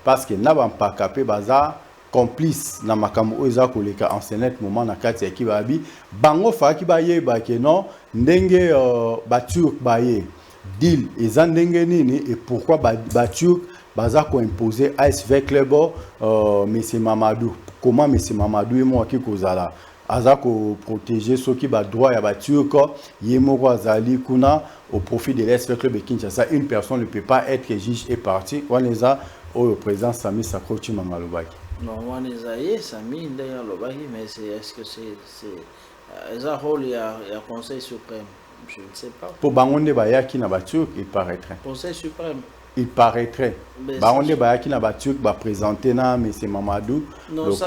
Parce que na Bampaka pe baza complice na makambo oza koleka enseignet moment na kati ya kibabi bango fa ki baye ba ke non ndenge baturk baye deal eza ndenge nini et pourquoi baturk baza ko imposer ASV Club monsieur Mamadou. Comment M. Mamadou et moi qui kozala aza ko protéger ceux qui ba droit ya ba turco yemoko azali kuna au profit de l'ASV Club de Kinshasa. Une personne ne peut pas être juge et partie. On les a au président Sami Sakrochi Mangalobaki. Non, on les a Sami Mangalobaki, mais est-ce que c'est un rôle il y a Conseil suprême? Je ne sais pas. Pour Bangonde Bayaki na ba turc, il paraîtrait. Conseil suprême. Il paraîtrait. Baronde Bayaki na Batuk va présenter na M. Mamadou. Non, ça,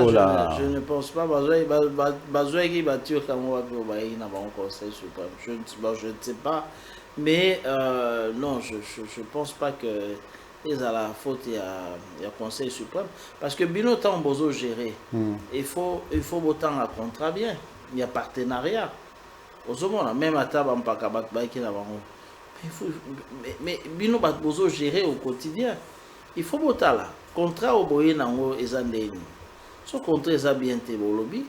je ne pense pas. Bazoua qui Batuk à moi na ba conseil suprême. Je ne sais pas. Mais non, je ne pense pas que ils à la faute il y a conseil suprême parce que Bino temps besoin gérer. Il faut autant un contrat bien. Il y a partenariat. Au moins même à table en pakabat qui na ba mais bino bat bozo gérer au quotidien. Il faut boter là. Contrat au boye nango ezandeni. Ce contrat est bien te bolobi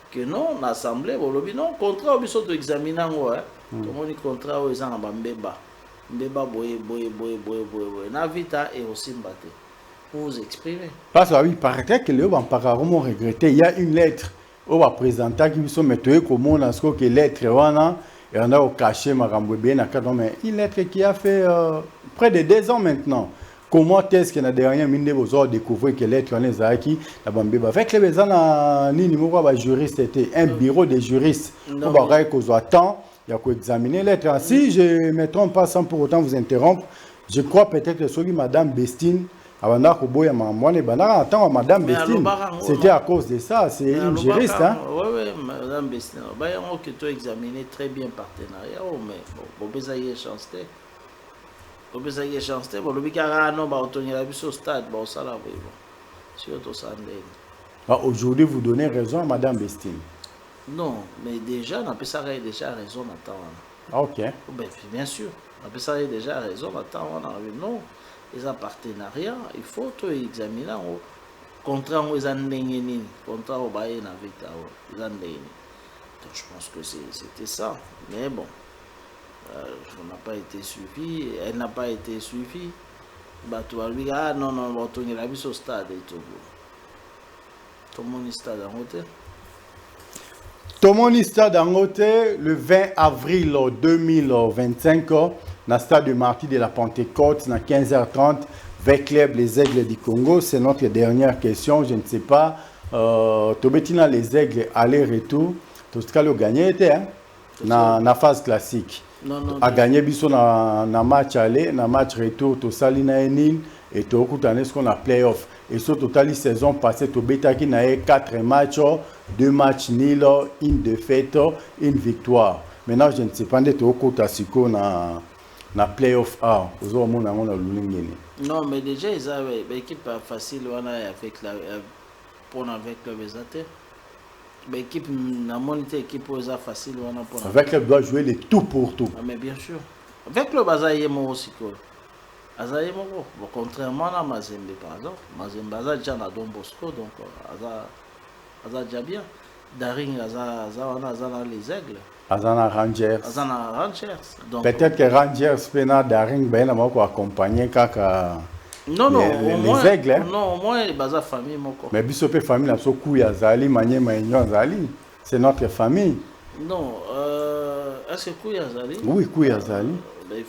que non l'assemblée bolobi non contrat au biso to examiner ngo comment ni contrat au ezana bambeba. Mbeba boye. Na vita et aussi mbate. Pour vous exprimer. Parce que oui, paraît que les bampaka vraiment regretté. Il y a une lettre au va présenter qui sont mettre comment on a ce que lettre wana. Et on a au caché Marambouébé, mais une lettre qui a fait près de 2 ans maintenant. Comment est-ce qu'il y a derrière mine de vos découvrir que lettre on est Zaki, la Bambéba. Avec les besoins ni numéro de juriste, c'était un bureau de juristes. On va qu'on attend, il y a qu'à examiner lettre. Si je ne me trompe pas sans pour autant vous interrompre, je crois peut-être que celui Madame Bestine. Madame Bestine, c'était à cause de ça, c'est une juriste. Hein? Oui, Madame Bestine. On a examiné très bien partenariat, mais bon, vous avez chance. Vous avez chance. Vous avez aujourd'hui, vous donnez raison à Madame Bestine. Non, mais déjà, on a déjà raison à ok. Bien sûr, on a déjà raison à non. Les partenariats, il faut tout examiner. Contrat aux Andengeni, contrat au Baye Navita, aux Andengeni. Donc je pense que c'était ça. Mais bon, on n'a pas été suivi, elle n'a pas été suivie. Bah, tu vas lui dire, ah non, on va tourner la vie au stade et tout. Tout le monde est stade en hôtel. Tout le monde est stade en hôtel le 20 avril 2025. Dans le stade de Martyr de la Pentecôte, à 15h30, avec club les Aigles du Congo. C'est notre dernière question. Je ne sais pas. Tobetina les Aigles aller-retour. Tout ce qu'il a gagné dans la phase classique. Non. A gagné biso na match aller, na match retour, tout ça lina nil et tout ce qu'on a playoff. Et sur total saison passée, Tobeta qui n'a eu 4 matchs, 2 matchs nuls, une défaite, une victoire. Maintenant, je ne sais pas de tout côté na playoff A. Non, mais déjà, ils avaient une équipe facile avec le Bézaté. L'équipe n'a monité équipe facile. Avec le doit jouer les tout pour tout. Ah, mais bien sûr. Avec le Bazaïe aussi. Contrairement à Mazembe, par exemple. Mazembe a déjà Don Bosco, donc Aza déjà bien. Daring Aza les Aigles. Azana Rangers. Peut-être que Rangers pena Daring ben a accompagné kaka. Non, les aigles. Hein? Non, au moins les bases famille moko. Mais bisope famille la so Kouya Zali, Manye Maïnyo Zali. C'est notre famille. Non, est-ce que Kouya Zali? Oui, Kouya Zali.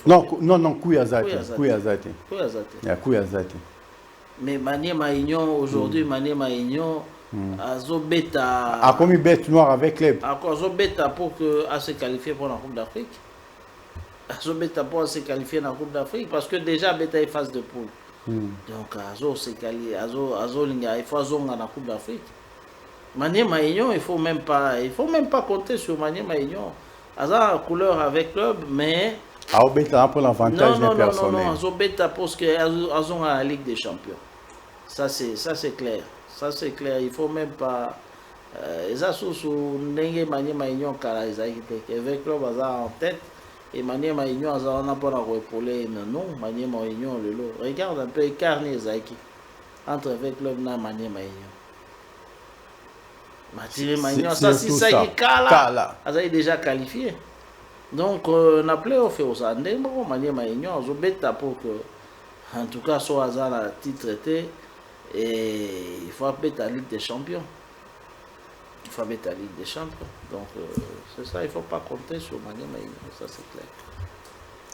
Non, Kouya Zati. Kouya Zati. Il y a Kouya Zati. Mais Manye Maïnyo aujourd'hui, Manye Maïnyo Azobeta. A commis bête noire avec les. Azobeta pour que se qualifier pour la Coupe d'Afrique. Azobeta pour se qualifier dans la Coupe d'Afrique parce que déjà Beta est phase de poule. Donc Azo se qualifie, Azo Linga, il faut Azonga dans la Coupe d'Afrique. Manye Maïnyo, il faut même pas compter sur Manye Maïnyo. Aza couleur avec club, mais. Azobeta pour l'avantage des personnels. Non, Azobeta parce que Azonga la Ligue des Champions. Ça c'est clair. Ça c'est clair. Il faut même pas eza susu ndenge Maniema Union kala ezalaki te avec club aza en tête et Maniema Union aza wana mpona koepole non Maniema Union lelo regarde un peu écart ni ezalaki entre avec club na Maniema Union. Maniema Union ça si ça qui kala azali déjà qualifié donc na playoff osa ndenge moko Maniema Union azobeta pour que en tout cas soit aza na titre te et il faut appeler la Ligue des Champions. Il faut mettre la Ligue des Champions. Donc, c'est ça, il ne faut pas compter sur Maniema Union, ça c'est clair.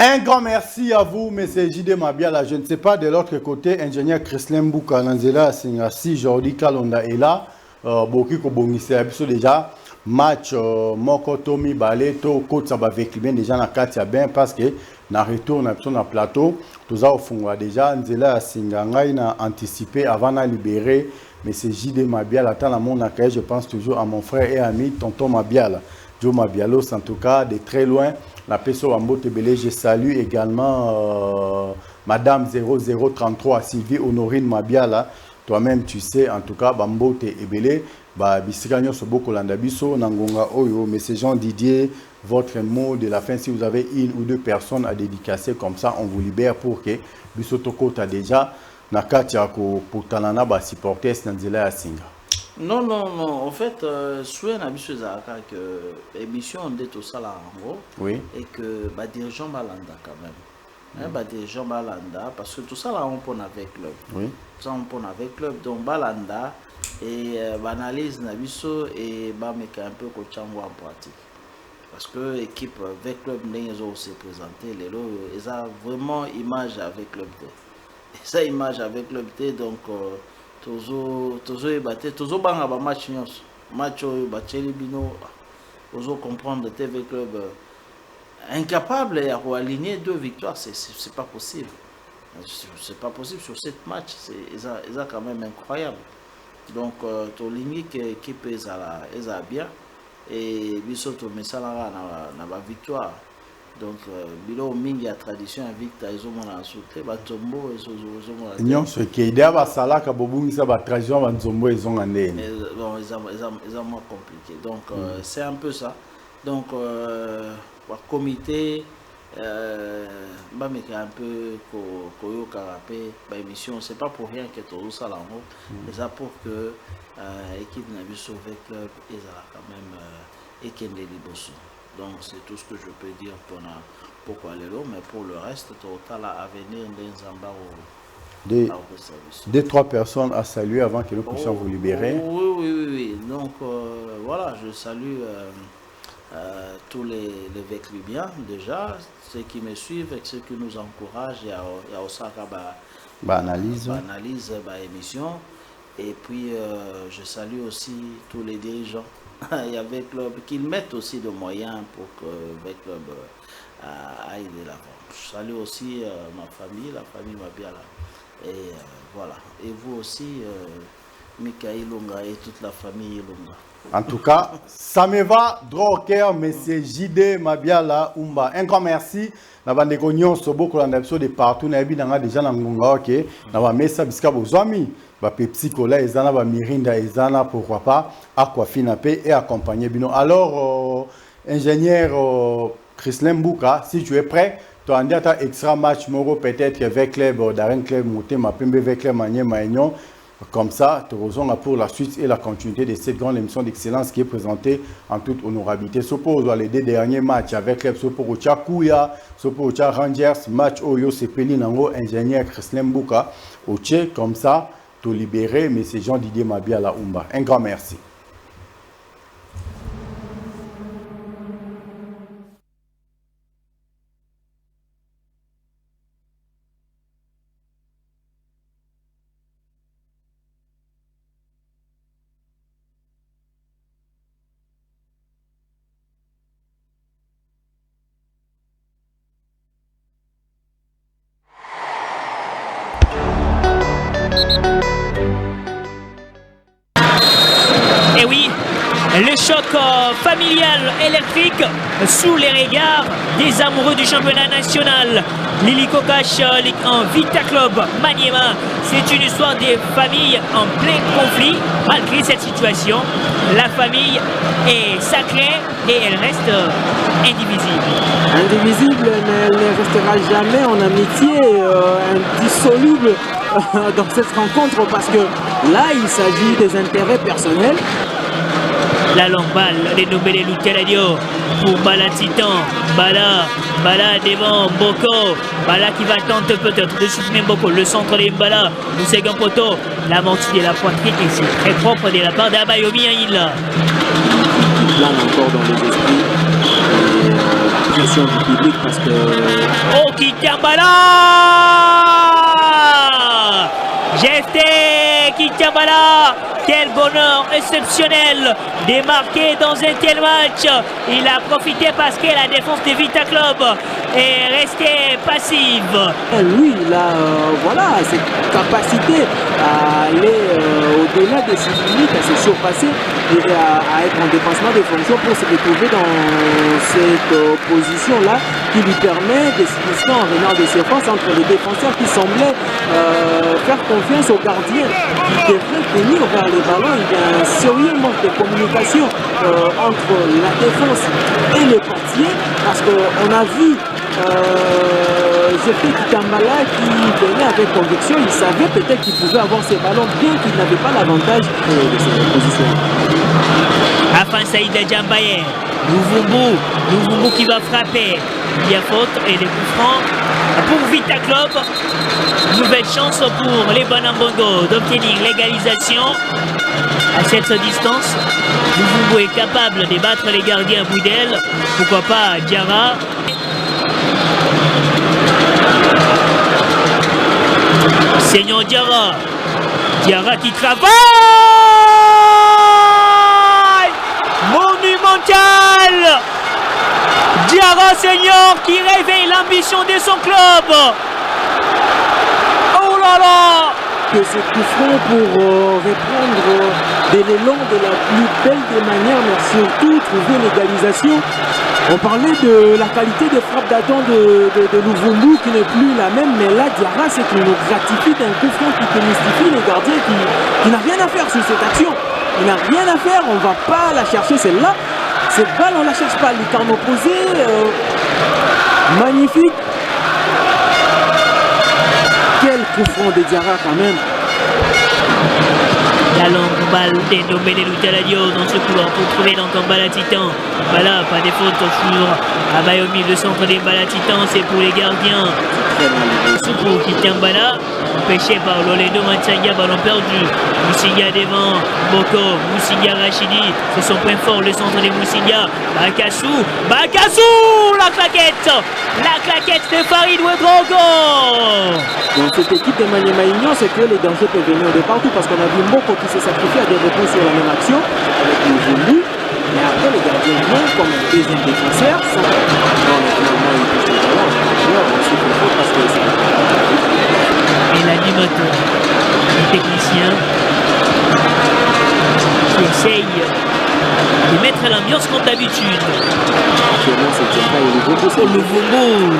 Un grand merci à vous, M. J.D. Mabiala. Je ne sais pas de l'autre côté, ingénieur Christian Mbouka, Nanzela, si Jordi Kalonda est là, beaucoup de bonissés, déjà, match, Moko Tomi Baleto, Côte Sabavek, bien déjà, na Katia bien, parce que, na retour, na plateau, tout ça, au fond, déjà, Nanzela, Singanga, il a anticipé avant de libérer. Mais c'est J.D. Mabiala, je pense toujours à mon frère et ami, tonton Mabiala. Joe Mabialos, en tout cas, de très loin. La Peso Ambo Tebele, je salue également Madame 0033, Sylvie Honorine Mabiala. Toi-même, tu sais, en tout cas, Bambo Tebele, Bissiganyo Soboko Landabiso, Nangonga Oyo, mais c'est Jean Didier, votre mot de la fin, si vous avez une ou deux personnes à dédicacer comme ça, on vous libère pour que Bissotoko t'a déjà. Nakatia pour Tanana ba supporter Snanzela à Singa. Non, en fait, souhait na biso zaka que émission de tout ça là en gros. Oui. Et que bah dirigeant Balanda quand même. Bah dirigeant Balanda parce que tout ça là on pone avec club. Oui. Ça on pone avec club donc Balanda et analyse na biso et bah mais un peu ko chango en pratique. Parce que l'équipe avec club n'ont pas se présenter les lots ils ont vraiment image avec club. Ça image avec le BT donc toujours ébatté toujours banga ba match nyos match bateli bino toujours comprendre TV club incapable à aligner 2 victoires c'est pas possible sur 7 matchs c'est quand même incroyable donc to lingi que équipe est bien et biso to mesala na ba victoire. Donc, bilo mingi ya tradition invicta ezomona sauté batombo ezomona nyon ce qui est derrière sala ka bobungisa ba tradition ba nzombo ezonga ndene bon ils ont moins compliqué donc c'est un peu ça donc ba comité ba meka un peu koyo karapé ba émission c'est pas pour rien que tout ça là mais ça pour que équipe na biso avec club ezala quand même ekende liboso. Donc c'est tout ce que je peux dire pour Kwalelo, mais pour le reste, total à venir dans deux, trois personnes à saluer avant que nous puissions vous libérer. Oui. Donc voilà, je salue tous les Véclubiens déjà, ceux qui me suivent et ceux qui nous encouragent. Il y a Osaka analyse, émission. Et puis je salue aussi tous les dirigeants. Il y avait club qu'ils mettent aussi de moyens pour que le club aille de l'avant. Je salue aussi ma famille, la famille Mabiala. Et voilà. Et vous aussi, Mikaï Lunga et toute la famille Lunga. En tout cas, ça me va droit au cœur, monsieur J.D. Mabiala Umba. Un grand merci. Na bande konyo sobo ko landa biso de partout na yebi nanga déjà na ngonga OK. Na ba mesa biska bozwami. Ba Pepsi Cola ezana ba Mirinda ezana pourquoi pas Aquafina P et accompagner bino. Alors ingénieur Christian Mbouka, si tu es prêt, tu as un extra match moro peut-être avec club Darren Club Motema Pembe avec club Maniema Union. Comme ça, tu rejoins pour la suite et la continuité de cette grande émission d'excellence qui est présentée en toute honorabilité. Suppose les 2 derniers matchs avec les Soporocha Kouya, Soporocha Rangers, match Oyo Sepeli Nango, ingénieur Christian Mbouka, Oche, comme ça, tu libéré, mais c'est Jean-Didier Mabiala Umba. Un grand merci. choc familial électrique sous les regards des amoureux du championnat national. L'Hélico Cash Ligue 1 Vita Club Maniema, c'est une histoire des familles en plein conflit. Malgré cette situation, la famille est sacrée et elle reste indivisible. Indivisible, mais elle ne restera jamais en amitié indissoluble dans cette rencontre parce que là, il s'agit des intérêts personnels. La longue balle, les nommés Louteladio pour Bala Titan. Bala devant Boko. Bala qui va tenter peut-être de soutenir Boko. Le centre de Mbala. Le second poteau. La mortier de la poitrine et c'est très propre de la part d'Abayomi Aïla. Il plane encore dans les esprits. Et la pression du public parce que. Oh, Kitambala! GFT Kitambala! Quel bonheur exceptionnel de marquer dans un tel match. Il a profité parce que la défense de Vita Club est restée passive. Lui, il a voilà, cette capacité à aller au-delà des 6 minutes, à se surpasser et à être en dépassement de fonction pour se retrouver dans cette position-là qui lui permet de s'initier en renard de surface entre les défenseurs qui semblaient faire confiance aux gardiens qui devraient tenir vers les ballons. Il y a un sérieux manque de communication entre la défense et le portier parce qu'on a vu Jeté Kitambala qui venait avec conviction. Il savait peut-être qu'il pouvait avoir ses ballons bien qu'il n'avait pas l'avantage de cette position. Afin Saïda Djambaye, Louvumbu qui va frapper. Il y a faute et les coups francs pour Vita Club. Nouvelle chance pour les Banambongo d'obtenir l'égalisation. À cette distance, Louvumbu est capable de battre les gardiens Boudel. Pourquoi pas Diarra. Seigneur Diarra. Diarra qui travaille. Monumental. Diarra Seigneur qui réveille l'ambition de son club. Oh là là. Que ce coup franc pour reprendre de l'élan de la plus belle des manières, mais surtout trouver l'égalisation. On parlait de la qualité des frappes d'Adam de Louvumbu qui n'est plus la même, mais là Diarra c'est qu'il nous gratifie d'un coup franc qui démystifie les gardiens qui n'a rien à faire sur cette action. Il n'a rien à faire, on ne va pas la chercher celle-là. Cette balle on ne la cherche pas, les camps opposés, magnifique. Quel coup franc de Diarra quand même. La longue balle dénommée les Louteladio dans ce couloir pour trouver l'entente Bala Titan. Voilà, pas des fautes sur Abayomi, le centre des Bala Titan, c'est pour les gardiens. Soukou Kitambala, empêché par Loledo Matsanga, ballon perdu. Moussinga devant Boko, Moussinga Rachidi, c'est son point fort, le centre des Moussinga. Bakassou, la claquette de Farid Ouedraogo. Dans cette équipe de Maniema Union, c'est que les dangers peuvent venir de partout parce qu'on a vu Moko qui s'est sacrifié à des réponses sur la même action avec le Zumbu. Mais après, les gardiens viennent comme un deuxième défenseur. Finalement, ils touchent les ballons. Ensuite, il faut parce que c'est et l'animateur, le technicien qui essaye de mettre l'ambiance comme d'habitude. Actuellement, c'est Diarra et Louvumbu.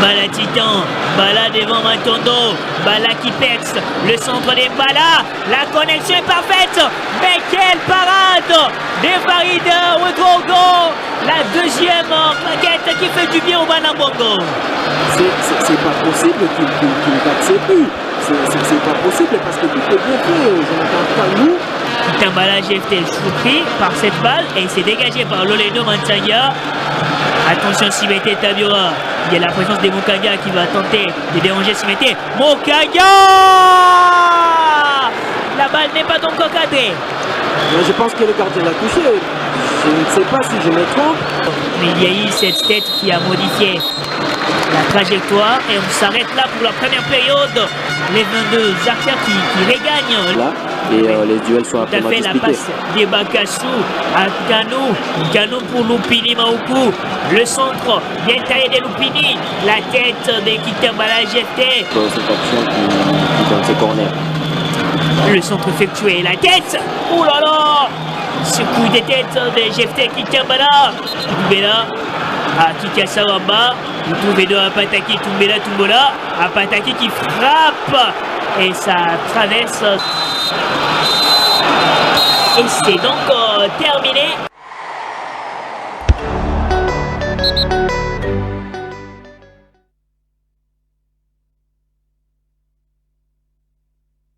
Bala Titan, Bala devant Matondo, Bala qui pexe, le centre des Bala, la connexion est parfaite, mais quelle parade de Farid Ouedraogo, la deuxième plaquette qui fait du bien au Banambongo. C'est pas possible qu'il batte ses buts, c'est pas possible parce que tout est bien fait, je n'entends pas nous. Kitambala GFT surpris par cette balle et s'est dégagé par Loledo Mansanya. Attention Simete Tabiora, il y a la présence de Moukanga qui va tenter de déranger Simete. Moukanga, la balle n'est pas donc cadrée. Je pense que le gardien l'a touché, je ne sais pas si je me trompe. Mais il y a eu cette tête qui a modifié la trajectoire et on s'arrête là pour la première période. Les 22 acteurs qui regagnent. Là. Et les duels sont tout à fait disputés. La passe de Bakassou à Kano pour Lupini Maoukou, le centre bien taillé de Lupini, la tête de Kitambala GFT. C'est cette action qui donne ses corners. Le centre effectué, la tête. Oh là là. Ce coup de tête de Jephté Kikambala. Tumbela à Kikasawamba. Vous trouvez deux Apataki, Tumbela. Apataki qui frappe. Et ça traverse. Et c'est donc terminé.